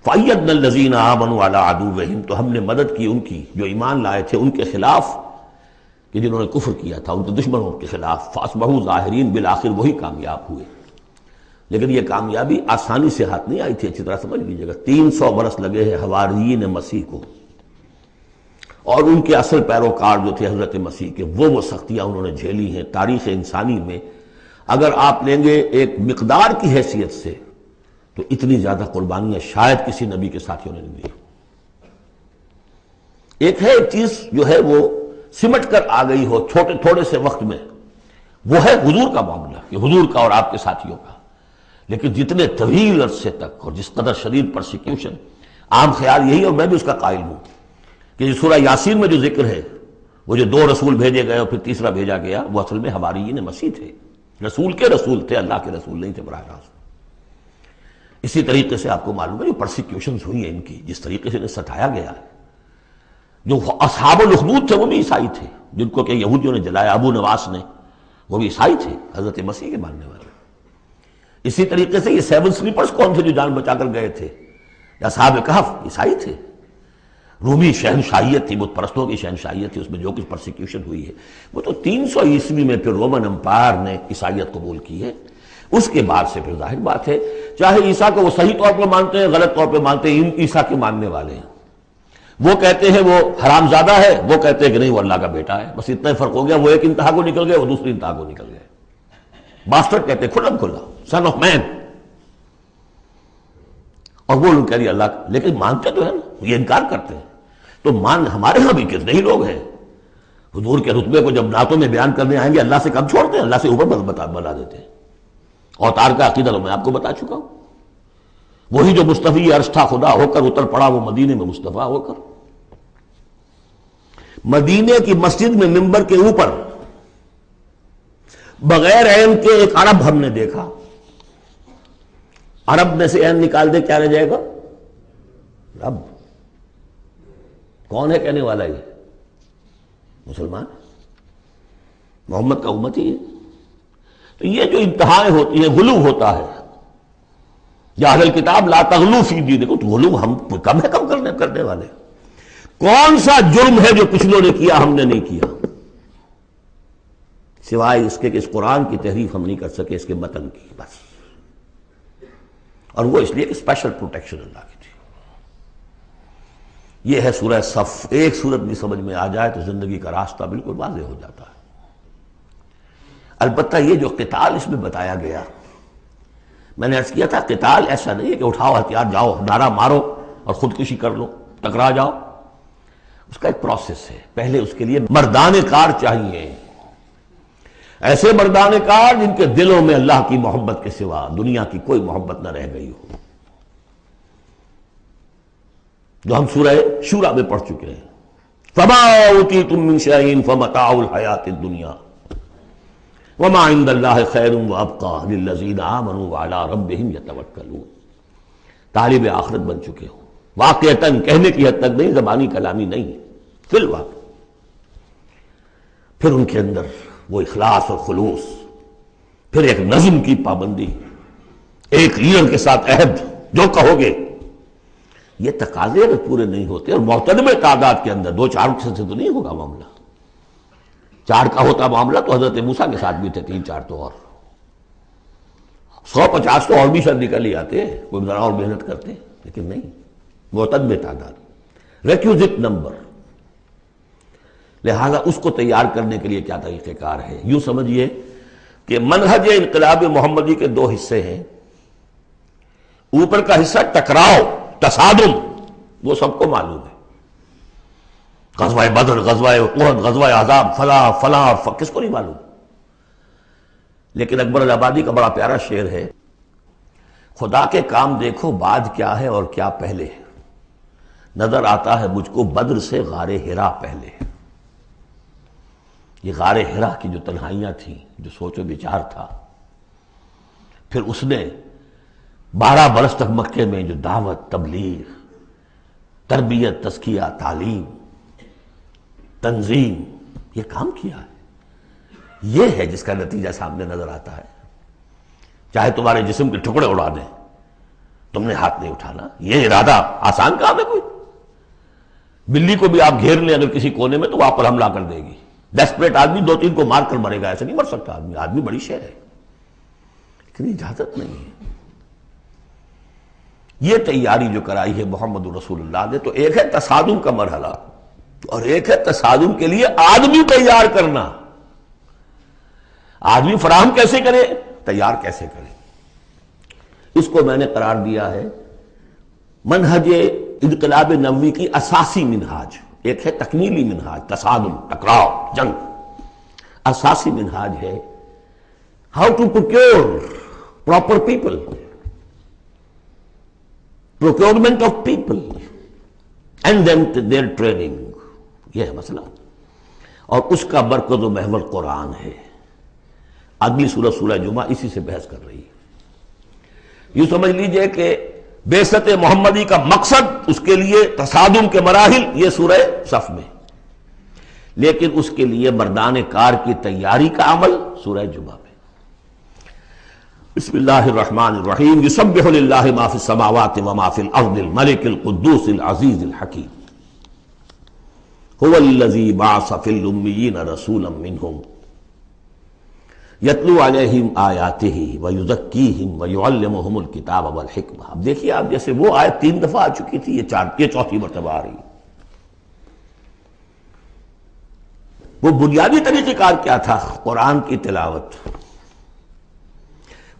فأیدنا الذین آمنوا علی عدوہم، تو ہم نے مدد کی ان کی جو ایمان لائے تھے ان کے خلاف کہ جنہوں نے کفر کیا تھا، ان کے دشمنوں کے خلاف. فاصبحوا ظاہرین، بالآخر وہی کامیاب ہوئے. لیکن یہ کامیابی آسانی سے ہاتھ نہیں آئی تھی، اچھی طرح سمجھ لیجیے گا. 300 برس لگے ہیں حواریین مسیح کو، اور ان کے اصل پیروکار جو تھے حضرت مسیح کے، وہ سختیاں انہوں نے جھیلی ہیں. تاریخ انسانی میں اگر آپ لیں گے ایک مقدار کی حیثیت سے تو اتنی زیادہ قربانیاں شاید کسی نبی کے ساتھیوں نے نہیں دی. ایک ہے ایک چیز جو ہے وہ سمٹ کر آ گئی ہو تھوڑے سے وقت میں، وہ ہے حضور کا معاملہ، کہ حضور کا اور آپ کے ساتھیوں کا. لیکن جتنے طویل عرصے تک اور جس قدر شدید پرسیکیوشن، عام خیال یہی، اور میں بھی اس کا قائل ہوں، کہ سورہ یاسین میں جو ذکر ہے، وہ جو 2 رسول بھیجے گئے اور پھر تیسرا بھیجا گیا، وہ اصل میں حواریین مسیح تھے. رسول کے رسول تھے، اللہ کے رسول نہیں تھے براہ راست. اسی طریقے سے آپ کو معلوم ہے جو پرسیکیوشنز ہوئی ہیں ان کی، جس طریقے سے انہیں ستایا گیا ہے. جو اصحاب الاخدود تھے وہ بھی عیسائی تھے، جن کو کہ یہودیوں نے جلایا، ابو نواس نے، وہ بھی عیسائی تھے، حضرت مسیح کے ماننے والے. اسی طریقے سے یہ 7 سلیپرز کون تھے جو جان بچا کر گئے تھے؟ اصحاب کہف عیسائی تھے. رومی شہنشاہیت تھی، بت پرستوں کی شہنشاہیت تھی، اس میں جو کچھ پرسیکیوشن ہوئی ہے وہ تو 300 عیسوی میں پھر رومن امپائر نے عیسائیت قبول کی ہے. اس کے بعد سے پھر ظاہر بات ہے، چاہے عیسیٰ کو وہ صحیح طور پہ مانتے ہیں، غلط طور پہ مانتے ہیں، عیسیٰ کے ماننے والے ہیں. وہ کہتے ہیں وہ حرام زادہ ہے، وہ کہتے ہیں کہ نہیں وہ اللہ کا بیٹا ہے. بس اتنا ہی فرق ہو گیا، وہ ایک انتہا کو نکل گئے، وہ دوسری انتہا کو نکل گئے. باسٹرڈ کہتے ہیں کھلم کھلا، سن آف مین. اور وہ لوگ کہہ رہے اللہ کا، لیکن مانتے تو ہے نا، یہ انکار کرتے ہیں. تو مان ہمارے ہاں بھی کتنے ہی لوگ ہیں حضور کے رتبے کو جب نعتوں میں بیان کرنے آئیں گے اللہ سے کم چھوڑتے ہیں، اللہ سے اوپر بنا دیتے ہیں۔ اوتار کا عقیدہ تو میں آپ کو بتا چکا ہوں، وہی جو مصطفی عرش تھا خدا ہو کر اتر پڑا وہ مدینے میں مصطفیٰ ہو کر۔ مدینے کی مسجد میں ممبر کے اوپر بغیر عین کے ایک عرب ہم نے دیکھا، عرب میں سے عین نکال دے کیا رہ جائے گا؟ رب۔ کون ہے کہنے والا؟ یہ مسلمان، محمد کا امتی ہے۔ تو یہ جو انتہائیں ہوتی ہیں، غلو ہوتا ہے، یا اہل الکتاب لا تغلو فی دینکم، تو غلو ہم کم ہے، کم کرنے والے۔ کون سا جرم ہے جو پچھلوں نے کیا ہم نے نہیں کیا، سوائے اس کے کہ اس قرآن کی تحریف ہم نہیں کر سکے، اس کے متن کی، بس۔ اور وہ اس لیے کہ اسپیشل پروٹیکشن اللہ کی تھی۔ یہ ہے سورہ صف۔ ایک سورت بھی سمجھ میں آ جائے تو زندگی کا راستہ بالکل واضح ہو جاتا ہے۔ البتہ یہ جو قتال اس میں بتایا گیا، میں نے عرض کیا تھا قتال ایسا نہیں ہے کہ اٹھاؤ ہتھیار جاؤ نعرہ مارو اور خودکشی کر لو، ٹکرا جاؤ۔ اس کا ایک پروسیس ہے، پہلے اس کے لیے مردان کار چاہیے، ایسے مردان کار جن کے دلوں میں اللہ کی محبت کے سوا دنیا کی کوئی محبت نہ رہ گئی ہو، جو ہم سورہ شورى میں پڑھ چکے ہیں۔ فما اوتیتم من شیء فمتاع الحیاۃ الدنیا وما عند اللہ خیر وابقى للذین آمنوا وعلی ربہم یتوکلون۔ طالب آخرت بن چکے ہو، واقعتاً، کہنے کی حد تک نہیں، زبانی کلامی نہیں، فی الواقع۔ پھر ان کے اندر وہ اخلاص اور خلوص، پھر ایک نظم کی پابندی، ایک لیڈر کے ساتھ عہد، جو کہو گے۔ یہ تقاضے اگر پورے نہیں ہوتے، اور معتدم تعداد کے اندر 2-4 سے تو نہیں ہوگا معاملہ۔ 4 کا ہوتا معاملہ تو حضرت موسیٰ کے ساتھ بھی تھے، 3-4 تو اور 150 تو اور بھی شاید نکل ہی آتے، کوئی ذرا اور محنت کرتے، لیکن نہیں، معتدم تعداد، ریکوزٹ نمبر۔ لہذا اس کو تیار کرنے کے لیے کیا طریقہ کار ہے؟ یوں سمجھیے کہ منہج انقلاب محمدی کے 2 حصے ہیں۔ اوپر کا حصہ ٹکراؤ، تصادم، وہ سب کو معلوم ہے، غزوہ بدر، غزوہ احد، غزوہ احزاب، فلاں کس کو نہیں معلوم؟ لیکن اکبر الآبادی کا بڑا پیارا شعر ہے، خدا کے کام دیکھو بعد کیا ہے اور کیا پہلے، نظر آتا ہے مجھ کو بدر سے غار حرا پہلے۔ یہ غار حرا کی جو تنہائیاں تھیں، جو سوچ و بچار تھا، پھر اس نے 12 برس تک مکے میں جو دعوت، تبلیغ، تربیت، تزکیہ، تعلیم، تنظیم، یہ کام کیا ہے۔ یہ ہے جس کا نتیجہ سامنے نظر آتا ہے۔ چاہے تمہارے جسم کے ٹکڑے اڑا دیں، تم نے ہاتھ نہیں اٹھانا۔ یہ ارادہ آسان کام ہے کوئی؟ بلی کو بھی آپ گھیر لیں اگر کسی کونے میں تو وہ آپ پر حملہ کر دے گی۔ ڈیسپریٹ آدمی 2-3 کو مار کر مرے گا، ایسے نہیں مر سکتا آدمی۔ آدمی بڑی شے ہے، لیکن اجازت نہیں ہے۔ یہ تیاری جو کرائی ہے محمد رسول اللہ نے، تو ایک ہے تصادم کا مرحلہ، اور ایک ہے تصادم کے لیے آدمی تیار کرنا۔ آدمی فراہم کیسے کرے، تیار کیسے کرے، اس کو میں نے قرار دیا ہے منہج انقلاب نبوی کی اساسی منہاج۔ ایک ہے تکمیلی منہاج، تصادم، ٹکراؤ، جنگ۔ اساسی منہاج ہے how to procure proper people, procurement of people and then their training۔ یہ ہے مسئلہ، اور اس کا مرکز و محور قرآن ہے۔ اگلی سورہ، سورہ جمعہ، اسی سے بحث کر رہی ہے۔ یہ سمجھ لیجئے کہ بعثت محمدی کا مقصد، اس کے لیے تصادم کے مراحل، یہ سورہ صف میں، لیکن اس کے لیے مردان کار کی تیاری کا عمل سورہ جمعہ میں۔ بسم اللہ الرحمن الرحیم۔ یسبح للہ ما فی السماوات وما فی الارض الملک القدوس العزیز الحکیم۔ هو الذی بعث فی الامیین رسولا منہم یتلو علیہم آیاتہ ویزکیہم ویعلمہم الکتاب والحکمہ۔ اب دیکھیے آپ، جیسے وہ آیت 3 دفعہ آ چکی تھی، یہ 4تھی مرتبہ آ رہی۔ وہ بنیادی طریقہ کار کیا تھا؟ قرآن کی تلاوت۔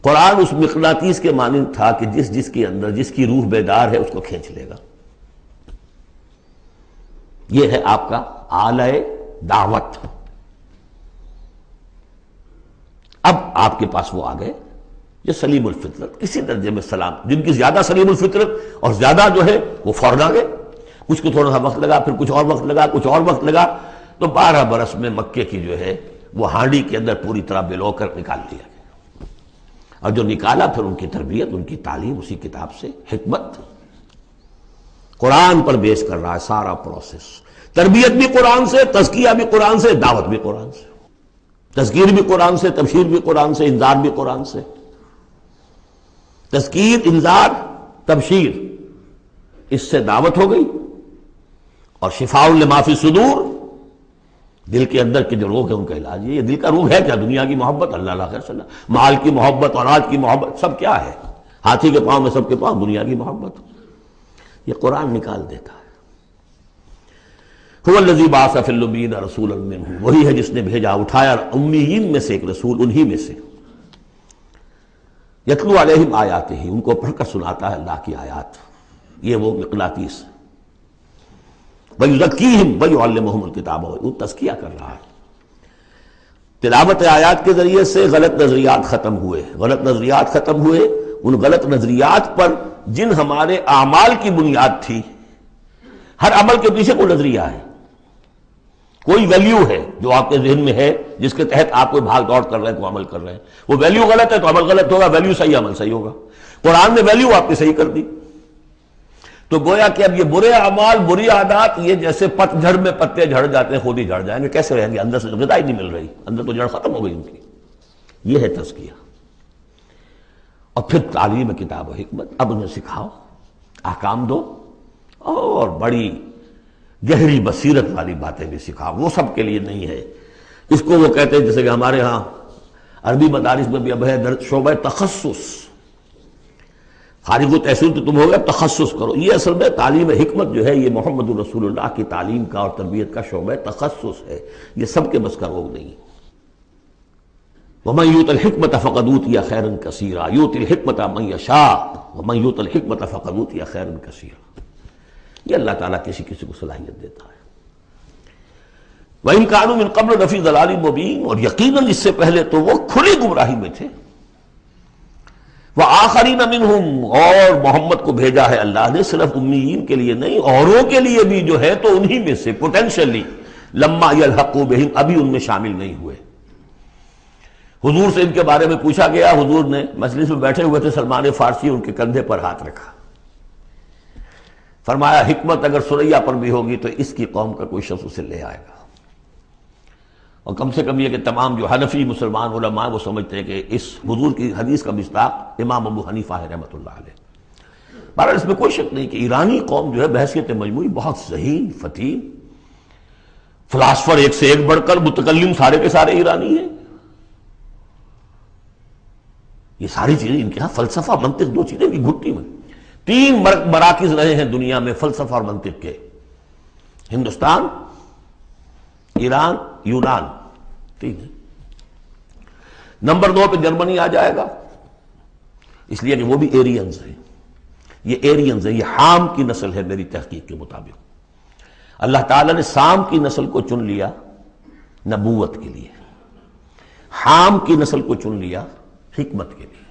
قرآن اس مقناطیس کے مانند تھا کہ جس کے اندر جس کی روح بیدار ہے اس کو کھینچ لے گا۔ یہ ہے آپ کا آلہ دعوت. اب آپ کے پاس وہ آ گئے جو سلیم الفطرت، کسی درجے میں سلام، جن کی زیادہ سلیم الفطرت اور زیادہ جو ہے وہ فوراً آ گئے. کچھ کو تھوڑا سا وقت لگا، پھر کچھ اور وقت لگا، کچھ اور وقت لگا، تو 12 برس میں مکے کی جو ہے وہ ہانڈی کے اندر پوری طرح بلو کر نکال دیا گیا. اور جو نکالا پھر ان کی تربیت، ان کی تعلیم اسی کتاب سے، حکمت قرآن پر بیس کر رہا ہے سارا پروسیس. تربیت بھی قرآن سے، تزکیہ بھی قرآن سے، دعوت بھی قرآن سے، تذکیر بھی قرآن سے، تبشیر بھی قرآن سے، انذار بھی قرآن سے. تذکیر، انذار، تبشیر، اس سے دعوت ہو گئی. اور شفاء لما فی الصدور، دل کے اندر کے جو روگ ہے ان کا علاج. یہ دل کا روگ ہے کیا؟ دنیا کی محبت، اللہ علیہ خیر صلی اللہ، مال کی محبت، اولاد کی محبت، سب کیا ہے؟ ہاتھی کے پاؤں میں سب کے پاؤں دنیا کی محبت. یہ قرآن نکال دیتا ہے. هو الذی بعث فی الامیین رسولا منہم، وہی ہے جس نے بھیجا، اٹھایا امیین میں سے ایک رسول، انہی میں سے. یتلو علیہم آیاتہ، ان کو پڑھ کر سناتا ہے اللہ کی آیات. یہ وہ مقناطیس. وَيُزَكِّيهِمْ وَيُعَلِّمُهُمُ الْكِتَابَ، وہ تزکیہ کر رہا ہے. تلاوت آیات کے ذریعے سے غلط نظریات ختم ہوئے. غلط نظریات ختم ہوئے. ان غلط نظریات پر جن ہمارے اعمال کی بنیاد تھی، ہر عمل کے پیچھے کوئی نظریہ ہے، کوئی ویلیو ہے جو آپ کے ذہن میں ہے، جس کے تحت آپ کوئی بھاگ دوڑ کر رہے ہیں، کوئی عمل کر رہے ہیں. وہ ویلیو غلط ہے تو عمل غلط ہوگا، ویلیو صحیح عمل صحیح ہوگا. قرآن نے ویلیو آپ نے صحیح کر دی. تو گویا کہ اب یہ برے اعمال، بری عادات، یہ جیسے پت جھڑ میں پتے جھڑ جاتے ہیں، خود ہی جھڑ جائیں گے. کیسے رہیں گے؟ اندر سے غذا ہی نہیں مل رہی، اندر تو جڑ ختم ہو گئی ان کی. یہ ہے تزکیہ. اور پھر تعلیم کتاب و حکمت. اب انہیں سکھاؤ، احکام دو، اور بڑی گہری بصیرت والی باتیں بھی سکھاؤ. وہ سب کے لیے نہیں ہے. اس کو وہ کہتے ہیں جیسے کہ ہمارے ہاں عربی مدارس میں بھی اب ہے شعبہ تخصص. خارج و تحصیل تو تم ہو گئے، تخصص کرو. یہ اصل میں تعلیم حکمت جو ہے، یہ محمد الرسول اللہ کی تعلیم کا اور تربیت کا شعبہ تخصص ہے. یہ سب کے بس کا روگ نہیں. وَمَن يُؤْتَ الْحِكْمَةَ فَقَدْ أُوتِيَ خَيْرًا كَثِيرًا يُؤْتِي الْحِكْمَةَ مَن يَشَاءُ وَمَن يُؤْتَ الْحِكْمَةَ فَقَدْ أُوتِيَ خَيْرًا كَثِيرًا. یہ اللہ تعالیٰ کسی کسی کو صلاحیت دیتا ہے. وَإِن كَانُوا مِن قَبْلُ لَفِي ضَلَالٍ مُبِينٍ، اور یقیناً اس سے پہلے تو وہ کھلی گمراہی میں تھے. وَآخَرِينَ مِنْهُمْ، اور محمد کو بھیجا ہے اللہ نے صرف امیین کے لیے نہیں، اوروں کے لیے بھی جو ہے تو انہی میں سے پوٹینشلی. لَمَّا يَلْحَقُوا بِهِمْ، ابھی ان میں شامل نہیں ہوئے. حضور سے ان کے بارے میں پوچھا گیا. حضور نے مجلس میں بیٹھے ہوئے تھے، سلمان فارسی ان کے کندھے پر ہاتھ رکھا، فرمایا حکمت اگر سریا پر بھی ہوگی تو اس کی قوم کا کوئی شخص اسے لے آئے گا. اور کم سے کم یہ کہ تمام جو حنفی مسلمان علماء وہ سمجھتے ہیں کہ اس حضور کی حدیث کا مصداق امام ابو حنیفہ ہے رحمۃ اللہ علیہ. بہرحال اس میں کوئی شک نہیں کہ ایرانی قوم جو ہے بحیثیت مجموعی بہت ذہین، فطین، فلاسفر ایک سے ایک بڑھ کر، متکلم سارے کے سارے ایرانی ہیں. یہ ساری چیزیں ان کے ہاں فلسفہ، منطق، دو چیزیں بھی گھٹی میں. 3 مراکز رہے ہیں دنیا میں فلسفہ اور منطق کے: ہندوستان، ایران، یونان. 3 ہے. نمبر 2 پہ جرمنی آ جائے گا، اس لیے کہ وہ بھی ایرینز ہیں. یہ ایرینز ہیں، یہ حام کی نسل ہے میری تحقیق کے مطابق. اللہ تعالیٰ نے سام کی نسل کو چن لیا نبوت کے لیے، حام کی نسل کو چن لیا حکمت کے لیے.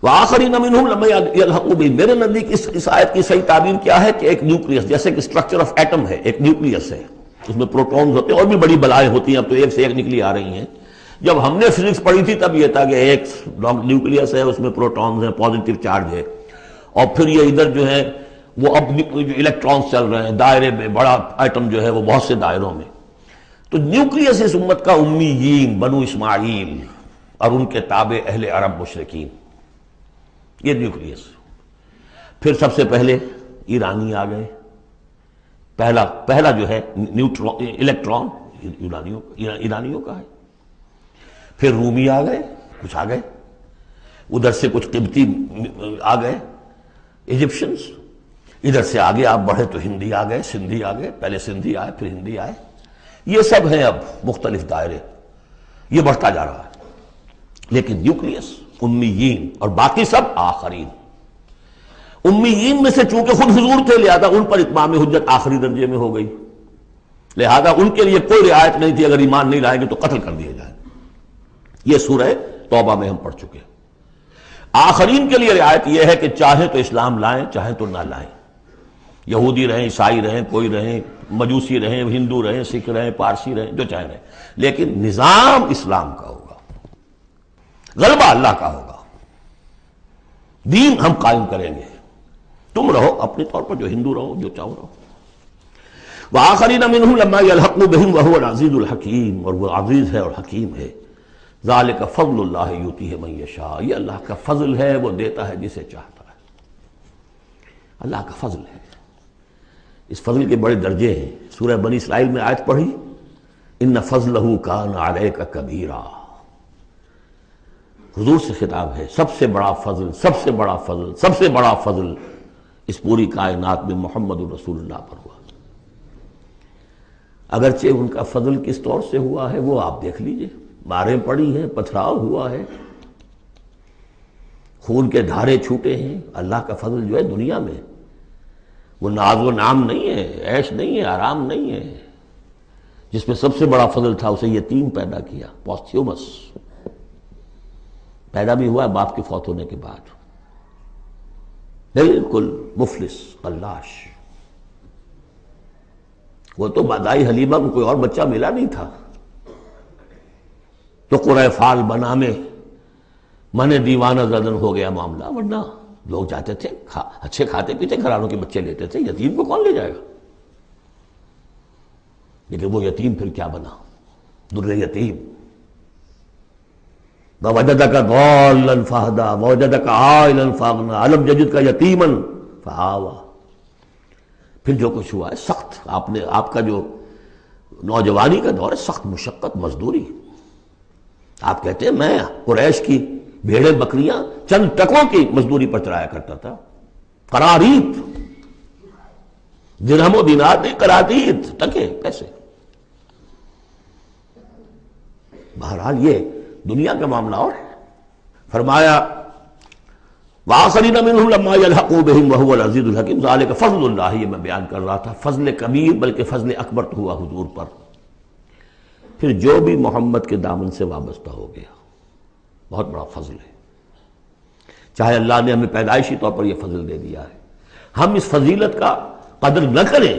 وآخرین منہم لما یلحقوا بہم، میرے نزدیک اس آیت کی صحیح تعبیر کیا ہے کہ ایک نیوکلیس، جیسے کہ اسٹرکچر آف ایٹم ہے، ایک نیوکلیس ہے، اس میں پروٹونز ہوتے ہیں اور بھی بڑی بلائیں ہوتی ہیں. اب تو ایک سے ایک نکلی آ رہی ہیں. جب ہم نے فزکس پڑھی تھی تب یہ تھا کہ ایک نیوکلیس ہے، اس میں پروٹونز ہیں، پازیٹیو چارج ہے، اور پھر یہ ادھر جو ہے وہ اب جو الیکٹرانز چل رہے ہیں دائرے میں، بڑا ایٹم جو ہے وہ بہت سے دائروں میں. تو نیوکلیس اس امت کا امیین، بنو اسماعیل اور ان کے تابع اہل عرب مشرکین، یہ نیوکلیس. پھر سب سے پہلے ایرانی آ گئے. پہلا جو ہے نیوٹرون، الیکٹران ایرانیوں کا ہے. پھر رومی آ گئے، کچھ آ گئے ادھر سے، کچھ قبطی آ گئے، ایجپشنز. ادھر سے آگے آپ بڑھے تو ہندی آ گئے، سندھی آ گئے. پہلے سندھی آئے پھر ہندی آئے. یہ سب ہیں اب مختلف دائرے. یہ بڑھتا جا رہا ہے. لیکن نیوکلیس امیین اور باقی سب آخرین. امیین میں سے چونکہ خود حضور تھے لہذا ان پر اتمام حجت آخری درجے میں ہو گئی، لہذا ان کے لیے کوئی رعایت نہیں تھی، اگر ایمان نہیں لائیں گے تو قتل کر دیے جائیں۔ یہ سورہ توبہ میں ہم پڑھ چکے ہیں۔ آخرین کے لیے رعایت یہ ہے کہ چاہے تو اسلام لائیں چاہے تو نہ لائیں، یہودی رہیں، عیسائی رہیں، کوئی رہیں، مجوسی رہیں، ہندو رہیں، سکھ رہیں، پارسی رہیں، جو چاہے رہیں، لیکن نظام اسلام کا ہوگا، غلبہ اللہ کا ہوگا، دین ہم قائم کریں گے، تم رہو اپنے طور پر جو ہندو رہو، جو چاہو رہو۔ وآخرین منہم لما یلحقوا بہم وہو العزیز الحکیم، اور وہ عزیز ہے اور حکیم ہے۔ ذالک فضل اللہ یؤتیہ من یشاء، یہ اللہ کا فضل ہے، وہ دیتا ہے جسے چاہتا ہے، اللہ کا فضل ہے۔ اس فضل کے بڑے درجے ہیں۔ سورہ بنی اسرائیل میں آیت پڑھی، ان فضلہ کان علیک کبیرا، حضور سے خطاب ہے، سب سے بڑا فضل، سب سے بڑا فضل، سب سے بڑا فضل اس پوری کائنات میں محمد رسول اللہ پر ہوا۔ اگرچہ ان کا فضل کس طور سے ہوا ہے وہ آپ دیکھ لیجئے، ماریں پڑی ہیں، پتھراؤ ہوا ہے، خون کے دھارے چھوٹے ہیں۔ اللہ کا فضل جو ہے دنیا میں وہ ناز و نام نہیں ہے، عیش نہیں ہے، آرام نہیں ہے۔ جس میں سب سے بڑا فضل تھا اسے یتیم پیدا کیا، پوستھیومس پیدا بھی ہوا ہے باپ کے فوت ہونے کے بعد، بالکل مفلس قلاش۔ وہ تو مادائی حلیمہ کو کوئی اور بچہ ملا نہیں تھا تو قرۂ فال بنا میں من دیوانہ زدن ہو گیا معاملہ، ورنہ لوگ جاتے تھے، اچھے کھاتے پیتے گھرانوں کے بچے لیتے تھے، یتیم کو کون لے جائے گا؟ لیکن وہ یتیم پھر کیا بنا؟ در یتیم۔ وَوَجَدَكَ ضَالًّا فَهَدَىٰ وَوَجَدَكَ عَائِلًا فَأَغْنَىٰ أَلَمْ يَجِدْكَ يَتِيمًا فَآوَىٰ۔ پھر جو کچھ ہوا ہے سخت، آپ کا جو نوجوانی کا دور ہے، سخت مشقت مزدوری۔ آپ کہتے ہیں میں قریش کی بھیڑیں بکریاں چند ٹکوں کی مزدوری پر چلایا کرتا تھا، قرارید، درہم و دینار نہیں، قرارید، ٹکے پیسے۔ بہرحال یہ دنیا کا معاملہ اور ہے۔ فرمایا وآخرین منہم لما یلحقوا بہم وہو العزیز الحکیم، ذالک فضل اللہ، یہ میں بیان کر رہا تھا، فضل کبیر بلکہ فضل اکبر تو ہوا حضور پر۔ پھر جو بھی محمد کے دامن سے وابستہ ہو گیا بہت بڑا فضل ہے، چاہے اللہ نے ہمیں پیدائشی طور پر یہ فضل دے دیا ہے، ہم اس فضیلت کا قدر نہ کریں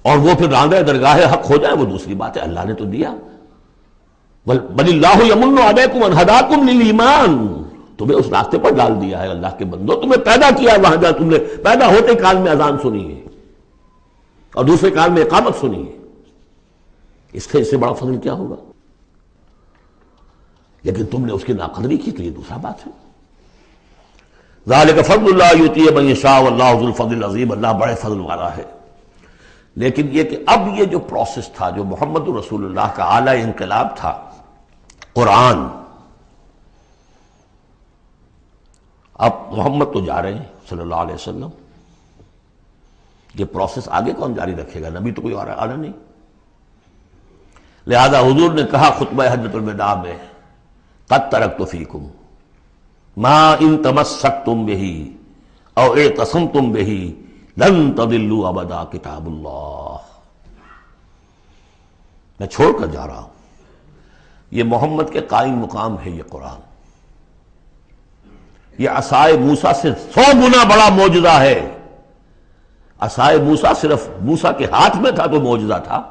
اور وہ پھر راندہ درگاہ حق ہو جائے وہ دوسری بات ہے، اللہ نے تو دیا۔ بل اللہ یمن علیکم ان ہداکم للایمان، تمہیں اس راستے پر ڈال دیا ہے اللہ کے بندو، تمہیں پیدا کیا ہے وہاں جہاں تم نے پیدا ہوتے کال میں اذان سنی ہے اور دوسرے کال میں اقامت سنی ہے، اس سے بڑا فضل کیا ہوگا؟ لیکن تم نے اس کی ناقدری کی تو یہ دوسرا بات ہے۔ ذالک فضل اللہ یؤتیہ من یشاء واللہ ذو الفضل العظیم، اللہ بڑے فضل والا ہے۔ لیکن یہ کہ اب یہ جو پروسیس تھا، جو محمد رسول اللہ کا اعلی انقلاب تھا، قرآن، اب محمد تو جا رہے ہیں صلی اللہ علیہ وسلم، یہ پروسیس آگے کون جاری رکھے گا؟ نبی تو کوئی اور آنا نہیں۔ لہذا حضور نے کہا خطبہ حجۃ الوداع میں، قد ترکت فیکم ما ان تمسکتم بہ او اعتصمتم بہ لن تضلوا ابدا کتاب اللہ، میں چھوڑ کر جا رہا ہوں، یہ محمد کے قائم مقام ہے، یہ قرآن، یہ عصائے موسیٰ سے 100 گنا بڑا معجزہ ہے۔ عصائے موسیٰ صرف موسیٰ کے ہاتھ میں تھا تو معجزہ تھا،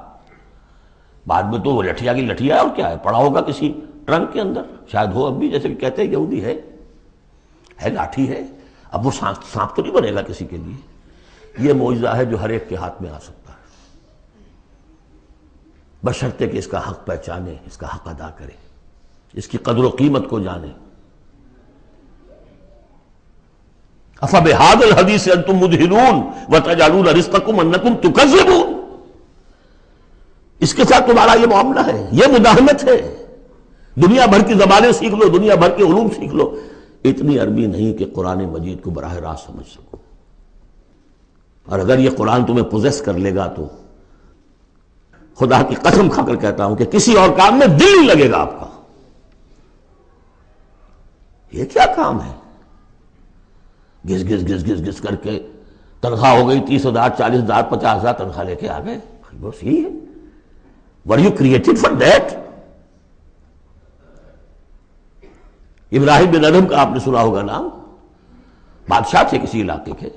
بعد میں تو وہ لٹھیا کی لٹھیا ہے، اور کیا ہے، پڑا ہوگا کسی ٹرنک کے اندر، شاید ہو اب بھی، جیسے کہ کہتے ہیں یہودی ہے لاٹھی ہے، اب وہ سانپ تو نہیں بنے گا کسی کے لیے۔ یہ معجزہ ہے جو ہر ایک کے ہاتھ میں آ سکتا ہے، بشرطے کہ اس کا حق پہچانے، اس کا حق ادا کرے، اس کی قدر و قیمت کو جانے۔ افبہذا الحدیث انتم مدہنون وتجعلون رزقکم انکم تکذبون، اس کے ساتھ تمہارا یہ معاملہ ہے، یہ مداہمت ہے۔ دنیا بھر کی زبانیں سیکھ لو، دنیا بھر کے علوم سیکھ لو، اتنی عربی نہیں کہ قرآن مجید کو براہ راست سمجھ سکو، اور اگر یہ قرآن تمہیں پوزیس کر لے گا تو خدا کی قسم کھا کر کہتا ہوں کہ کسی اور کام میں دل نہیں لگے گا آپ کا۔ یہ کیا کام ہے؟ گھس گھس گھس گھس گھس کر کے تنخواہ ہو گئی 30,000 40,000 50,000 تنخواہ لے کے آ گئے. بس یہی ہے. Were you created for that? ابراہیم بن ادم کا آپ نے سنا ہوگا نام. بادشاہ تھے کسی علاقے کے,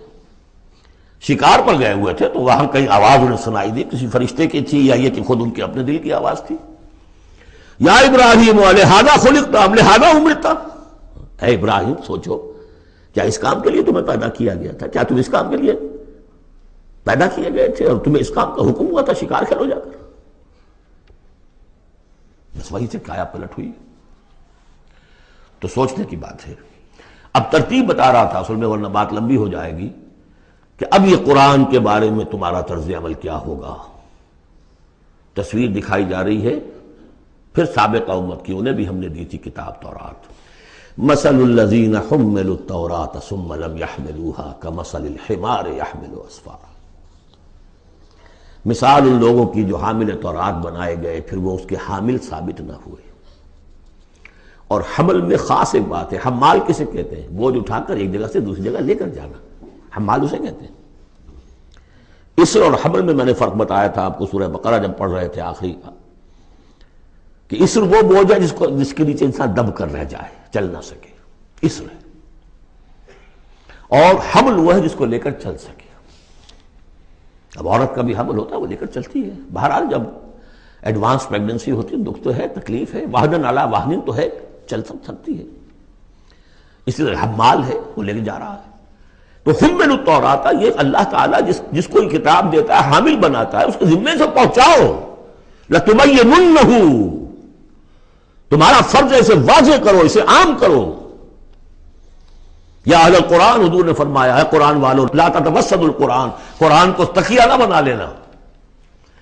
شکار پر گئے ہوئے تھے, تو وہاں کہیں آواز انہیں سنائی دی, کسی فرشتے کی تھی یا یہ کہ خود ان کے اپنے دل کی آواز تھی. یا ابراہیم لہذا خلقت ام لہذا امرت. اے ابراہیم سوچو, کیا اس کام کے لیے تمہیں پیدا کیا گیا تھا؟ کیا تم اس کام کے لیے پیدا کیے گئے تھے اور تمہیں اس کام کا حکم ہوا تھا شکار کھیلو جا کر؟ بس وہی سے کایا پلٹ ہوئی. تو سوچنے کی بات ہے. اب ترتیب بتا رہا تھا اصل میں, ورنہ بات لمبی ہو جائے گی, کہ اب یہ قرآن کے بارے میں تمہارا طرز عمل کیا ہوگا. تصویر دکھائی جا رہی ہے پھر سابقہ امت کی, انہیں بھی ہم نے دی تھی کتاب تورات. مثل الذین حملوا التوراۃ ثم لم يحملوها كمثل الحمار يحمل اسفارا. مثال ان لوگوں کی جو حامل تورات بنائے گئے پھر وہ اس کے حامل ثابت نہ ہوئے. اور حمل میں خاص ایک بات ہے, حمال کسے کہتے ہیں؟ بوجھ اٹھا کر ایک جگہ سے دوسری جگہ لے کر جانا, حمال اسے کہتے ہیں. اسر اور حمل میں نے فرق بتایا تھا آپ کو سورہ بقرہ جب پڑھ رہے تھے آخری کا, کہ اسر وہ بوجھ ہے جس کے نیچے انسان دب کر رہ جائے, چل نہ سکے, اسر ہے. اور حمل وہ ہے جس کو لے کر چل سکے. اب عورت کا بھی حمل ہوتا ہے, وہ لے کر چلتی ہے. بہرحال جب ایڈوانس پریگننسی ہوتی ہے, دکھ تو ہے, تکلیف ہے, واہنن علی واہنن تو ہے, چل سکتی ہے. اسی طرح حمال ہے, وہ لے کے جا رہا ہے. تو حمل التوراۃ, یہ اللہ تعالیٰ جس کو یہ کتاب دیتا ہے, حامل بناتا ہے, اس کے ذمے سے پہنچاؤ. لتبیننہ, تمہارا فرض ہے اسے واضح کرو, اسے عام کرو. یا اہل القرآن, حضور نے فرمایا ہے قرآن والوں, لا تتوسد القرآن, قرآن کو تکیہ نہ بنا لینا.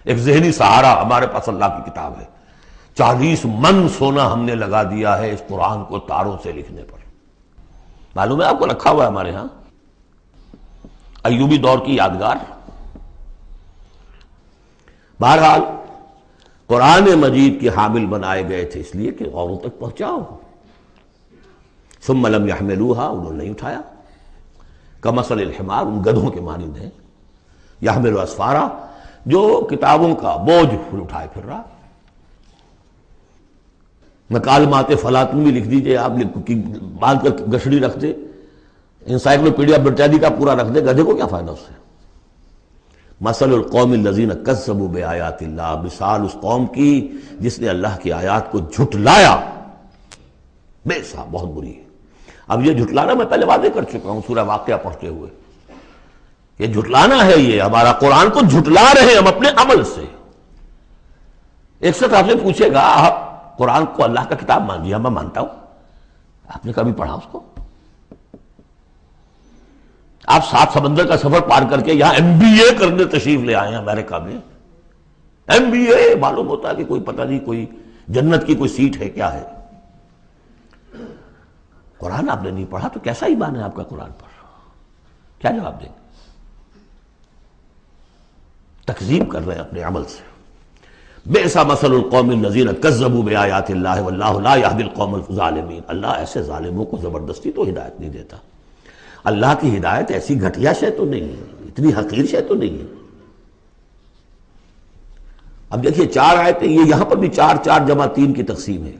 ایک ذہنی سہارا ہمارے پاس اللہ کی کتاب ہے. 40 من سونا ہم نے لگا دیا ہے اس قرآن کو تاروں سے لکھنے پر. معلوم ہے آپ کو, رکھا ہوا ہے ہمارے ہاں, ایوبی دور کی یادگار. بہرحال قرآن مجید کے حامل بنائے گئے تھے اس لیے کہ اوروں تک پہنچاؤ. ثم لم يحملوها, انہوں نے نہیں اٹھایا. کمثل الحمار, ان گدھوں کے مانند ہیں. يحمل اسفارا, جو کتابوں کا بوجھ اٹھائے پھر رہا. مکالمات فلاطن بھی لکھ دیجئے آپ, باندھ کر گشڑی رکھ دے, انسائکلوپیڈیا برٹانی کا پورا رکھ دے, گدھے کو کیا فائدہ اس سے. مثل القوم الذین کذبوا بآیات اللہ, مثال اس قوم کی جس نے اللہ کی آیات کو جھٹلایا. بے صاحب بہت بری ہے. اب یہ جھٹلانا میں پہلے واضح کر چکا ہوں سورہ واقعہ پڑھتے ہوئے, یہ جھٹلانا ہے, یہ ہمارا قرآن کو جھٹلا رہے ہیں ہم اپنے عمل سے. ایک شخص آپ سے پوچھے گا آپ قرآن کو اللہ کا کتاب مان لیا؟ میں مانتا ہوں. آپ نے کبھی پڑھا اس کو؟ آپ 7 سمندر کا سفر پار کر کے یہاں MBA کرنے تشریف لے آئے ہیں امریکہ میں. MBA معلوم ہوتا ہے کہ کوئی پتہ نہیں, کوئی جنت کی کوئی سیٹ ہے, کیا ہے. قرآن آپ نے نہیں پڑھا تو کیسا ایمان ہے آپ کا قرآن پر؟ کیا جواب دیں گے؟ تکذیب کر رہے ہیں اپنے عمل سے. بئس مثل القوم الذین کذبوا بآیات اللہ واللہ لا یہدی القوم الظالمین. اللہ ایسے ظالموں کو زبردستی تو ہدایت نہیں دیتا. اللہ کی ہدایت ایسی گھٹیا شے تو نہیں ہے, اتنی حقیر شے تو نہیں ہے. اب دیکھیے 4 آیتیں, یہ یہاں پر بھی 4 4 جمع 3 کی تقسیم ہے.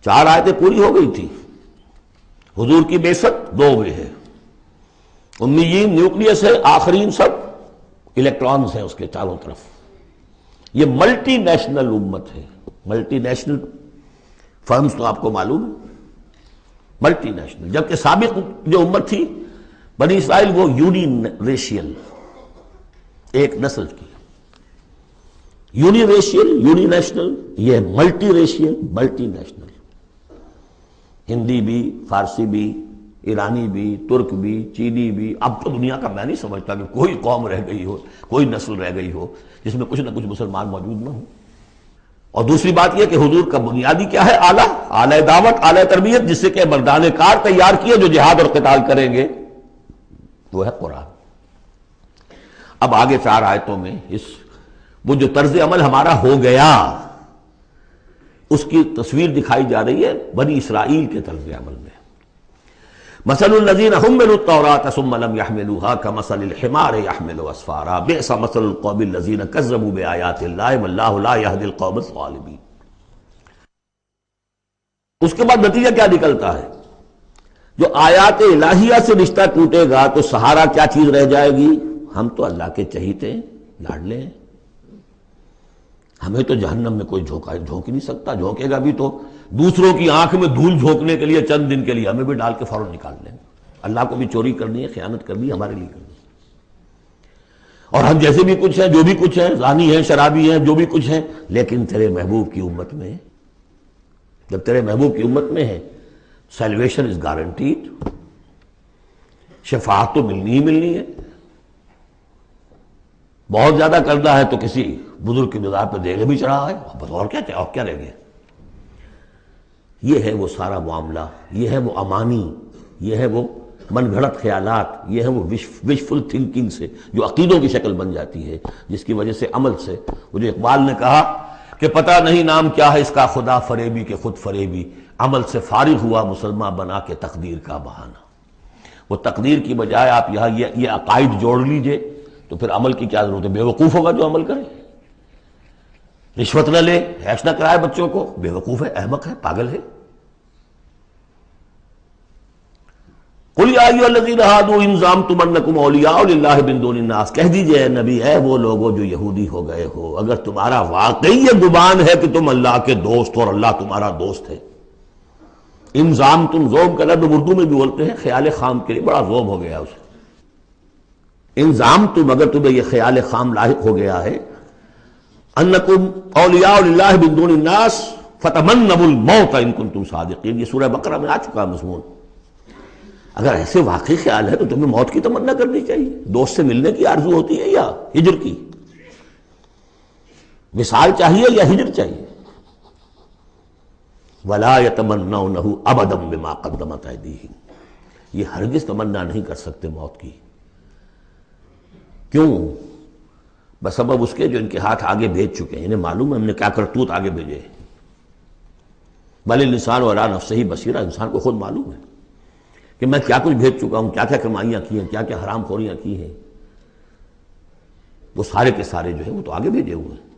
4 آیتیں پوری ہو گئی تھی. حضور کی بعثت 2 ہوئے ہے. امیین نیوکلیس ہے, آخرین سب الیکٹرانز ہیں اس کے چاروں طرف. یہ ملٹی نیشنل امت ہے. ملٹی نیشنل فرمز تو آپ کو معلوم ہے, ملٹی نیشنل. جبکہ سابق جو امت تھی بنی اسرائیل, وہ یونی ریشیل, ایک نسل کی. یونی ریشیل, یونی نیشنل, یہ multi racial, multi national. Hindi بھی, فارسی بھی, ایرانی بھی, ترک بھی, چینی بھی. اب تو دنیا کا میں نہیں سمجھتا کہ کوئی قوم رہ گئی ہو, کوئی نسل رہ گئی ہو جس میں کچھ نہ کچھ مسلمان موجود نہ ہو. اور دوسری بات یہ کہ حضور کا بنیادی کیا ہے؟ اعلی دعوت, اعلی تربیت, جس سے کہ مردان کار تیار کیے جو جہاد اور قتال کریں گے, وہ ہے قرآن. اب آگے 4 آیتوں میں وہ جو طرز عمل ہمارا ہو گیا اس کی تصویر دکھائی جا رہی ہے بنی اسرائیل کے طرز عمل میں. مثل الذین حملوا التوراۃ ثم لم يحملوها كمثل الحمار يحمل اسفارا بئس مثل القوم الذین كذبوا بآیات اللہ واللہ لا يهدی القوم الظالمین۔ اس کے بعد نتیجہ کیا نکلتا ہے؟ جو آیات الہیہ سے رشتہ ٹوٹے گا تو سہارا کیا چیز رہ جائے گی؟ ہم تو اللہ کے چہیتے ہیں، لاڈلے ہیں، ہمیں تو جہنم میں کوئی جھونک ہی نہیں سکتا، جھونکے گا بھی تو دوسروں کی آنکھ میں دھول جھونکنے کے لیے چند دن کے لیے، ہمیں بھی ڈال کے فوراً نکال لیں گے۔ اللہ کو بھی چوری کرنی ہے، خیانت کرنی ہے، ہمارے لیے کرنی ہے۔ اور ہم جیسے بھی کچھ ہیں، جو بھی کچھ ہیں، زانی ہیں، شرابی ہیں، جو بھی کچھ ہیں، لیکن تیرے محبوب کی امت میں، جب تیرے محبوب کی امت میں ہے سیلویشن از گارنٹیڈ، شفاعت تو ملنی ہی ملنی ہے۔ بہت زیادہ کرنا ہے تو کسی بزرگ کی مزار پہ دیگے بھی چڑھا ہے، بس اور کیا رہ گیا۔ یہ ہے وہ سارا معاملہ، یہ ہے وہ امانی، یہ ہے وہ من گھڑت خیالات، یہ ہے وہ وشفل تھنکنگ سے جو عقیدوں کی شکل بن جاتی ہے، جس کی وجہ سے عمل سے، وہ جو اقبال نے کہا کہ پتہ نہیں نام کیا ہے اس کا، خدا فریبی کہ خود فریبی، عمل سے فارغ ہوا مسلمان بنا کے تقدیر کا بہانہ۔ وہ تقدیر کی بجائے آپ یہاں یہ عقائد جوڑ لیجئے تو پھر عمل کی کیا ضرورت ہے؟ بے وقوف ہوگا جو عمل کرے، رشوت نہ لے، حیش نہ کرائے بچوں کو، بے وقوف ہے، احمق ہے، پاگل ہے۔ قل یا ایھا الذین ھادوا ان زعمتم انکم اولیاء للہ من دون الناس، کہہ دیجئے اے نبی، اے وہ لوگوں جو یہودی ہو گئے ہو، اگر تمہارا واقعی یہ گمان ہے کہ تم اللہ کے دوست اور اللہ تمہارا دوست ہے۔ ان زعمتم، زوم کا لفظ اردو میں بھی بولتے ہیں خیال خام کے لیے، بڑا زوم ہو گیا اسے۔ ان زعمتم، اگر تمہیں یہ خیال خام لاحق ہو گیا ہے، انکم اولیاء للہ من دون الناس فتمنوا الموت ان کنتم صادقین، یہ سورہ بقرہ میں آ چکا مضمون۔ اگر ایسے واقعی خیال ہے تو تمہیں موت کی تمنا کرنی چاہیے۔ دوست سے ملنے کی آرزو ہوتی ہے یا ہجر کی؟ وصال چاہیے یا ہجر چاہیے؟ ولا يتمنونه ابدا بما قدمت ایدیہم، یہ ہرگز تمنا نہیں کر سکتے موت کی۔ کیوں؟ بسبب اس کے جو ان کے ہاتھ آگے بھیج چکے ہیں، انہیں معلوم ہے ہم نے کیا کرتوت آگے بھیجے ہیں۔ بل الانسان علی نفسہ بصیرہ، انسان کو خود معلوم ہے کہ میں کیا کچھ بھیج چکا ہوں، کیا کیا کمائیاں کی ہیں، کیا کیا حرام خوریاں کی ہیں، وہ سارے کے سارے جو ہیں وہ تو آگے بھیجے ہوئے ہیں۔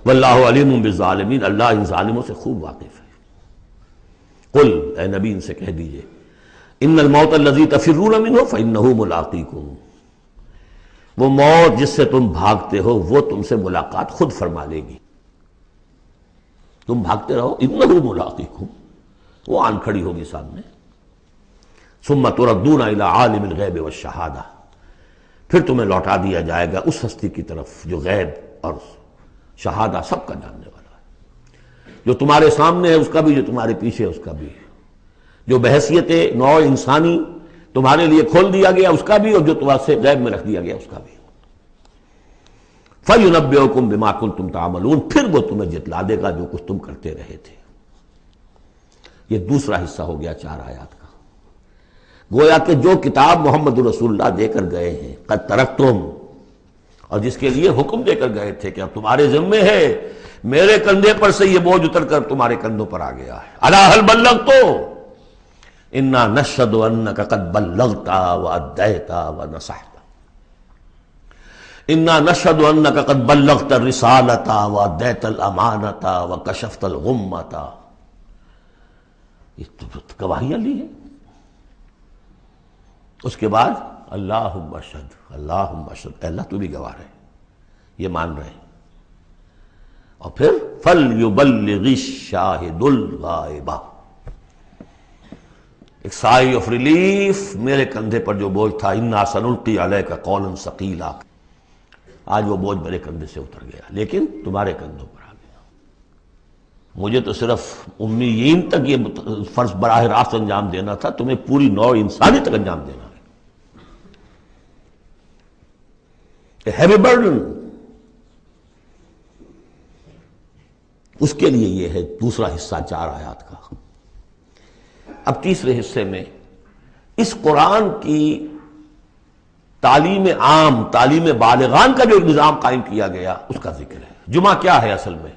واللہ علیم بالظالمین، اللہ ان ظالموں سے خوب واقف ہے۔ قل، اے نبی ان سے کہہ دیجئے، ان الموت الذی تفرون منہ فانہ ملاقیکم، وہ موت جس سے تم بھاگتے ہو وہ تم سے ملاقات خود فرما لے گی۔ تم بھاگتے رہو، انہ ملاقیکم، وہ آن کھڑی ہوگی سامنے۔ ثم تردون الی عالم الغیب والشہادہ، پھر تمہیں لوٹا دیا جائے گا اس ہستی کی طرف جو غیب اور شہادہ سب کا جاننے والا ہے، جو تمہارے سامنے ہے اس کا بھی، جو تمہارے پیچھے ہے اس کا بھی، جو بحیثیت نوع انسانی تمہارے لیے کھول دیا گیا اس کا بھی، اور جو تمہارے سے غیب میں رکھ دیا گیا اس کا بھی۔ فَيُنَبِّئُكُم بِمَا كُنتُمْ تَعْمَلُونَ، پھر وہ تمہیں جتلا دے گا جو کچھ تم کرتے رہے تھے۔ یہ دوسرا حصہ ہو گیا 4 آیات کا۔ گویا کہ جو کتاب محمد رسول اللہ دے کر گئے ہیں، قد ترکتم، اور جس کے لیے حکم دے کر گئے تھے کہ اب تمہارے ذمے ہے، میرے کندھے پر سے یہ بوجھ اتر کر تمہارے کندھوں پر آ گیا ہے۔ الا هل بلغت، انا نشهد انك قد بلغت واديت ونصحت، انا نشهد انك قد بلغت الرسالة واديت الامانة وكشفت الغمة، یہ تو گواہیاں لی ہیں۔ اس کے بعد اللہم اشہد، اللہم اشہد، اے اللہ تو بھی گواہ رہے، یہ مان رہے ہیں۔ اور پھر فَلْيُبَلِّغِ الشَّاهِدُ الْغَائِبَ، ایک سائی آف ریلیف، میرے کندھے پر جو بوجھ تھا، اِنَّا سَنُلْقِي عَلَيْكَ قَوْلًا ثَقِيلًا، آج وہ بوجھ میرے کندھے سے اتر گیا، لیکن تمہارے کندھوں پر آ گیا۔ مجھے تو صرف امیین تک یہ فرض براہ راست انجام دینا تھا، تمہیں پوری نوع انسانی تک انجام دینا ہے۔ A heavy burden، اس کے لیے یہ ہے دوسرا حصہ 4 آیات کا۔ اب تیسرے حصے میں اس قرآن کی تعلیم عام، تعلیم بالغان کا جو نظام قائم کیا گیا اس کا ذکر ہے۔ جمعہ کیا ہے اصل میں؟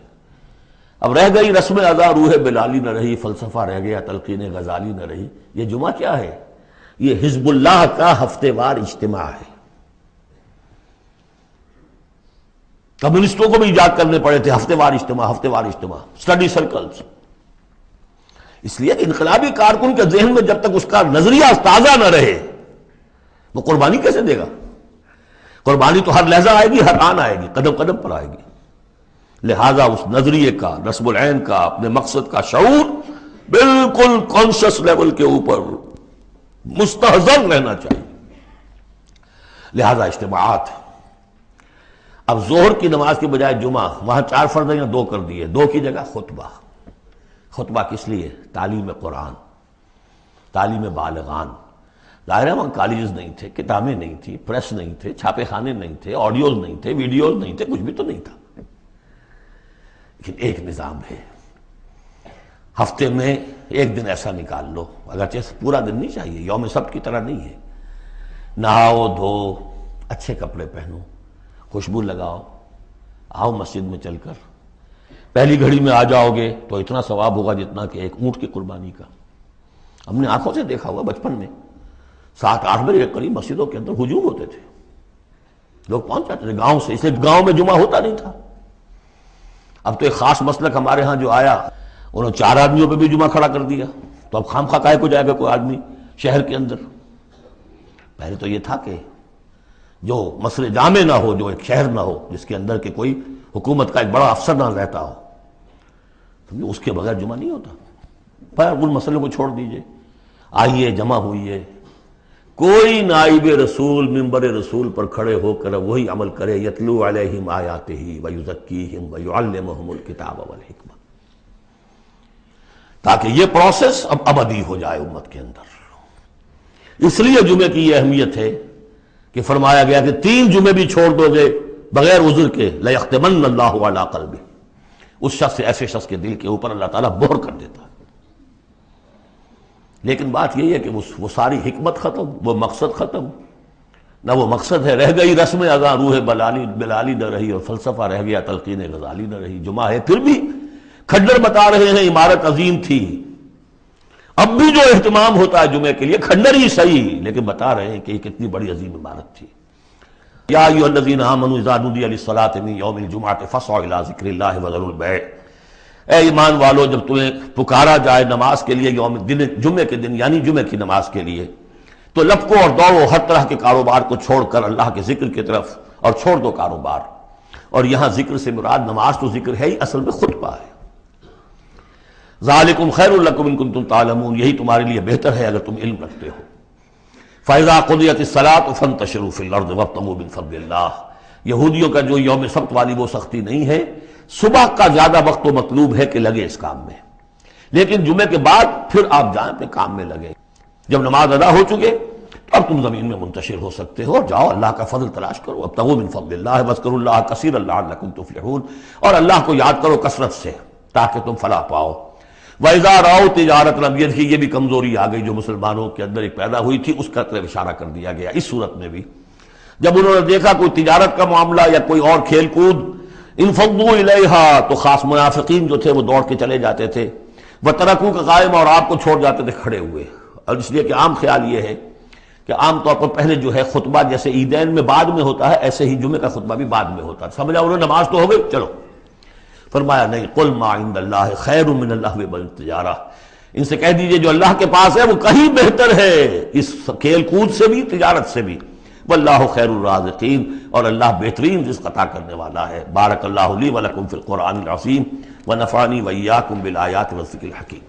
اب رہ گئی رسم ادا روح بلالی نہ رہی، فلسفہ رہ گیا تلقین غزالی نہ رہی۔ یہ جمعہ کیا ہے؟ یہ حزب اللہ کا ہفتے وار اجتماع ہے۔ کمیونسٹوں کو بھی ایجاد کرنے پڑے تھے ہفتے وار اجتماع، ہفتے وار اجتماع، اسٹڈی سرکلز۔ اس لیے کہ انقلابی کارکن کے ذہن میں جب تک اس کا نظریہ تازہ نہ رہے وہ قربانی کیسے دے گا؟ قربانی تو ہر لحظہ آئے گی، ہر آن آئے گی، قدم قدم پر آئے گی۔ لہذا اس نظریے کا، نصب العین کا، اپنے مقصد کا شعور بالکل کانشس لیول کے اوپر مستحضر رہنا چاہیے۔ لہذا اجتماعات، اب ظہر کی نماز کی بجائے جمعہ، وہاں 4 فرض یا 2 کر دیے، 2 کی جگہ خطبہ۔ خطبہ کس لیے؟ تعلیم قرآن، تعلیم بالغان۔ ظاہر ہے وہاں کالجز نہیں تھے، کتابیں نہیں تھی، پریس نہیں تھے، چھاپے خانے نہیں تھے، آڈیوز نہیں تھے، ویڈیوز نہیں تھے، کچھ بھی تو نہیں تھا، لیکن ایک نظام ہے۔ ہفتے میں ایک دن ایسا نکال لو، اگرچہ پورا دن نہیں چاہیے، یوم سبت کی طرح نہیں ہے، نہاؤ دھو، اچھے کپڑے پہنو، خوشبو لگاؤ، آؤ مسجد میں چل کر، پہلی گھڑی میں آ جاؤ گے تو اتنا ثواب ہوگا جتنا کہ ایک اونٹ کی قربانی کا۔ ہم نے آنکھوں سے دیکھا ہوا بچپن میں 7-8 بجے کے قریب مسجدوں کے اندر ہجوم ہوتے تھے، لوگ پہنچ جاتے تھے گاؤں سے، اس لیے گاؤں میں جمعہ ہوتا نہیں تھا۔ اب تو ایک خاص مسلک ہمارے ہاں جو آیا، انہوں نے 4 آدمیوں پہ بھی جمعہ کھڑا کر دیا، تو اب خام خواہ کاہے کو جائے گا کوئی آدمی شہر کے اندر؟ پہلے تو یہ تھا کہ جو مسئلے جامع نہ ہو، جو ایک شہر نہ ہو جس کے اندر کہ کوئی حکومت کا ایک بڑا افسر نہ رہتا ہو، اس کے بغیر جمعہ نہیں ہوتا۔ پر ان مسئلوں کو چھوڑ دیجئے، آئیے جمع ہوئیے، کوئی نائب رسول منبر رسول پر کھڑے ہو کر وہی عمل کرے، یتلو علیہم آیاتہ ویزکیہم ویعلمہم الکتاب والحکمہ، تاکہ یہ پروسیس اب ابدی ہو جائے امت کے اندر۔ اس لیے جمعے کی یہ اہمیت ہے کہ فرمایا گیا کہ 3 جمعے بھی چھوڑ دو گے بغیر عذر کے لَيَخْتِمَنَّ اللَّهُ عَلَىٰ قَلْبِهِ، اس شخص سے، ایسے شخص کے دل کے اوپر اللہ تعالیٰ مہر کر دیتا ہے۔ لیکن بات یہی ہے کہ وہ ساری حکمت ختم، وہ مقصد ختم، نہ وہ مقصد ہے، رہ گئی رسم ادا روح بلالی نہ رہی، اور فلسفہ رہ گیا تلقین غزالی نہ رہی۔ جمعہ ہے، پھر بھی کھنڈر بتا رہے ہیں عمارت عظیم تھی، اب بھی جو اہتمام ہوتا ہے جمعے کے لیے کھنڈر ہی صحیح، لیکن بتا رہے ہیں کہ یہ کتنی بڑی عظیم عمارت تھی۔ یا ایھا الذین آمنوا اذا نودی للصلاۃ من یوم الجمعۃ فاسعوا الی ذکر اللہ وذروا البیع، اے ایمان والو جب تمہیں پکارا جائے نماز کے لیے جمعے کے دن، یعنی جمعے کی نماز کے لیے، تو لپکو اور دوڑو ہر طرح کے کاروبار کو چھوڑ کر اللہ کے ذکر کی طرف، اور چھوڑ دو کاروبار۔ اور یہاں ذکر سے مراد نماز تو ذکر ہے ہی، اصل میں خطبہ ہے۔ ذالکم خیر لکم ان کنتم تعلمون، یہی تمہارے لیے بہتر ہے اگر تم علم رکھتے ہو۔ فَإِذَا قُضِيَتِ الصَّلَاةُ فَانتَشِرُوا فِي الْأَرْضِ وَابْتَغُوا مِن فَضْلِ اللَّهِ، یہودیوں کا جو یوم سبت والی وہ سختی نہیں ہے، صبح کا زیادہ وقت تو مطلوب ہے کہ لگے اس کام میں، لیکن جمعے کے بعد پھر آپ جائیں اپنے کام میں لگے۔ جب نماز ادا ہو چکے تو اب تم زمین میں منتشر ہو سکتے ہو، جاؤ اللہ کا فضل تلاش کرو، وابتغوا من فضل اللہ واذکروا اللہ کثیرا لعلکم تفلحون، اور اللہ کو یاد کرو کثرت سے تاکہ تم فلاح پاؤ۔ وَإِذَا رَأَوْا تِجَارَةً، اب یہ بھی کمزوری آ گئی جو مسلمانوں کے اندر ایک پیدا ہوئی تھی، اس کا طرف اشارہ کر دیا گیا اس صورت میں بھی۔ جب انہوں نے دیکھا کوئی تجارت کا معاملہ یا کوئی اور کھیل کود، انفضوا الیہا، تو خاص منافقین جو تھے وہ دوڑ کے چلے جاتے تھے، وترکوک قائما، اور آپ کو چھوڑ جاتے تھے کھڑے ہوئے۔ اور اس لیے کہ عام خیال یہ ہے کہ عام طور پر پہلے جو ہے خطبہ جیسے عیدین میں بعد میں ہوتا ہے، ایسے ہی جمعے کا خطبہ بھی بعد میں ہوتا ہے، سمجھا انہوں نے نماز تو ہو گئی چلو۔ فرمایا نہیں، قل ما عند اللہ خیر من اللہو والتجارہ، ان سے کہہ دیجئے جو اللہ کے پاس ہے وہ کہیں بہتر ہے اس کھیل کود سے بھی، تجارت سے بھی۔ واللہ خیر الرازقین، اور اللہ بہترین رزق عطا کرنے والا ہے۔ بارک اللہ لی ولکم فی القرآن العظیم ونفعنی وإیاکم بالآیات والذکر الحکیم۔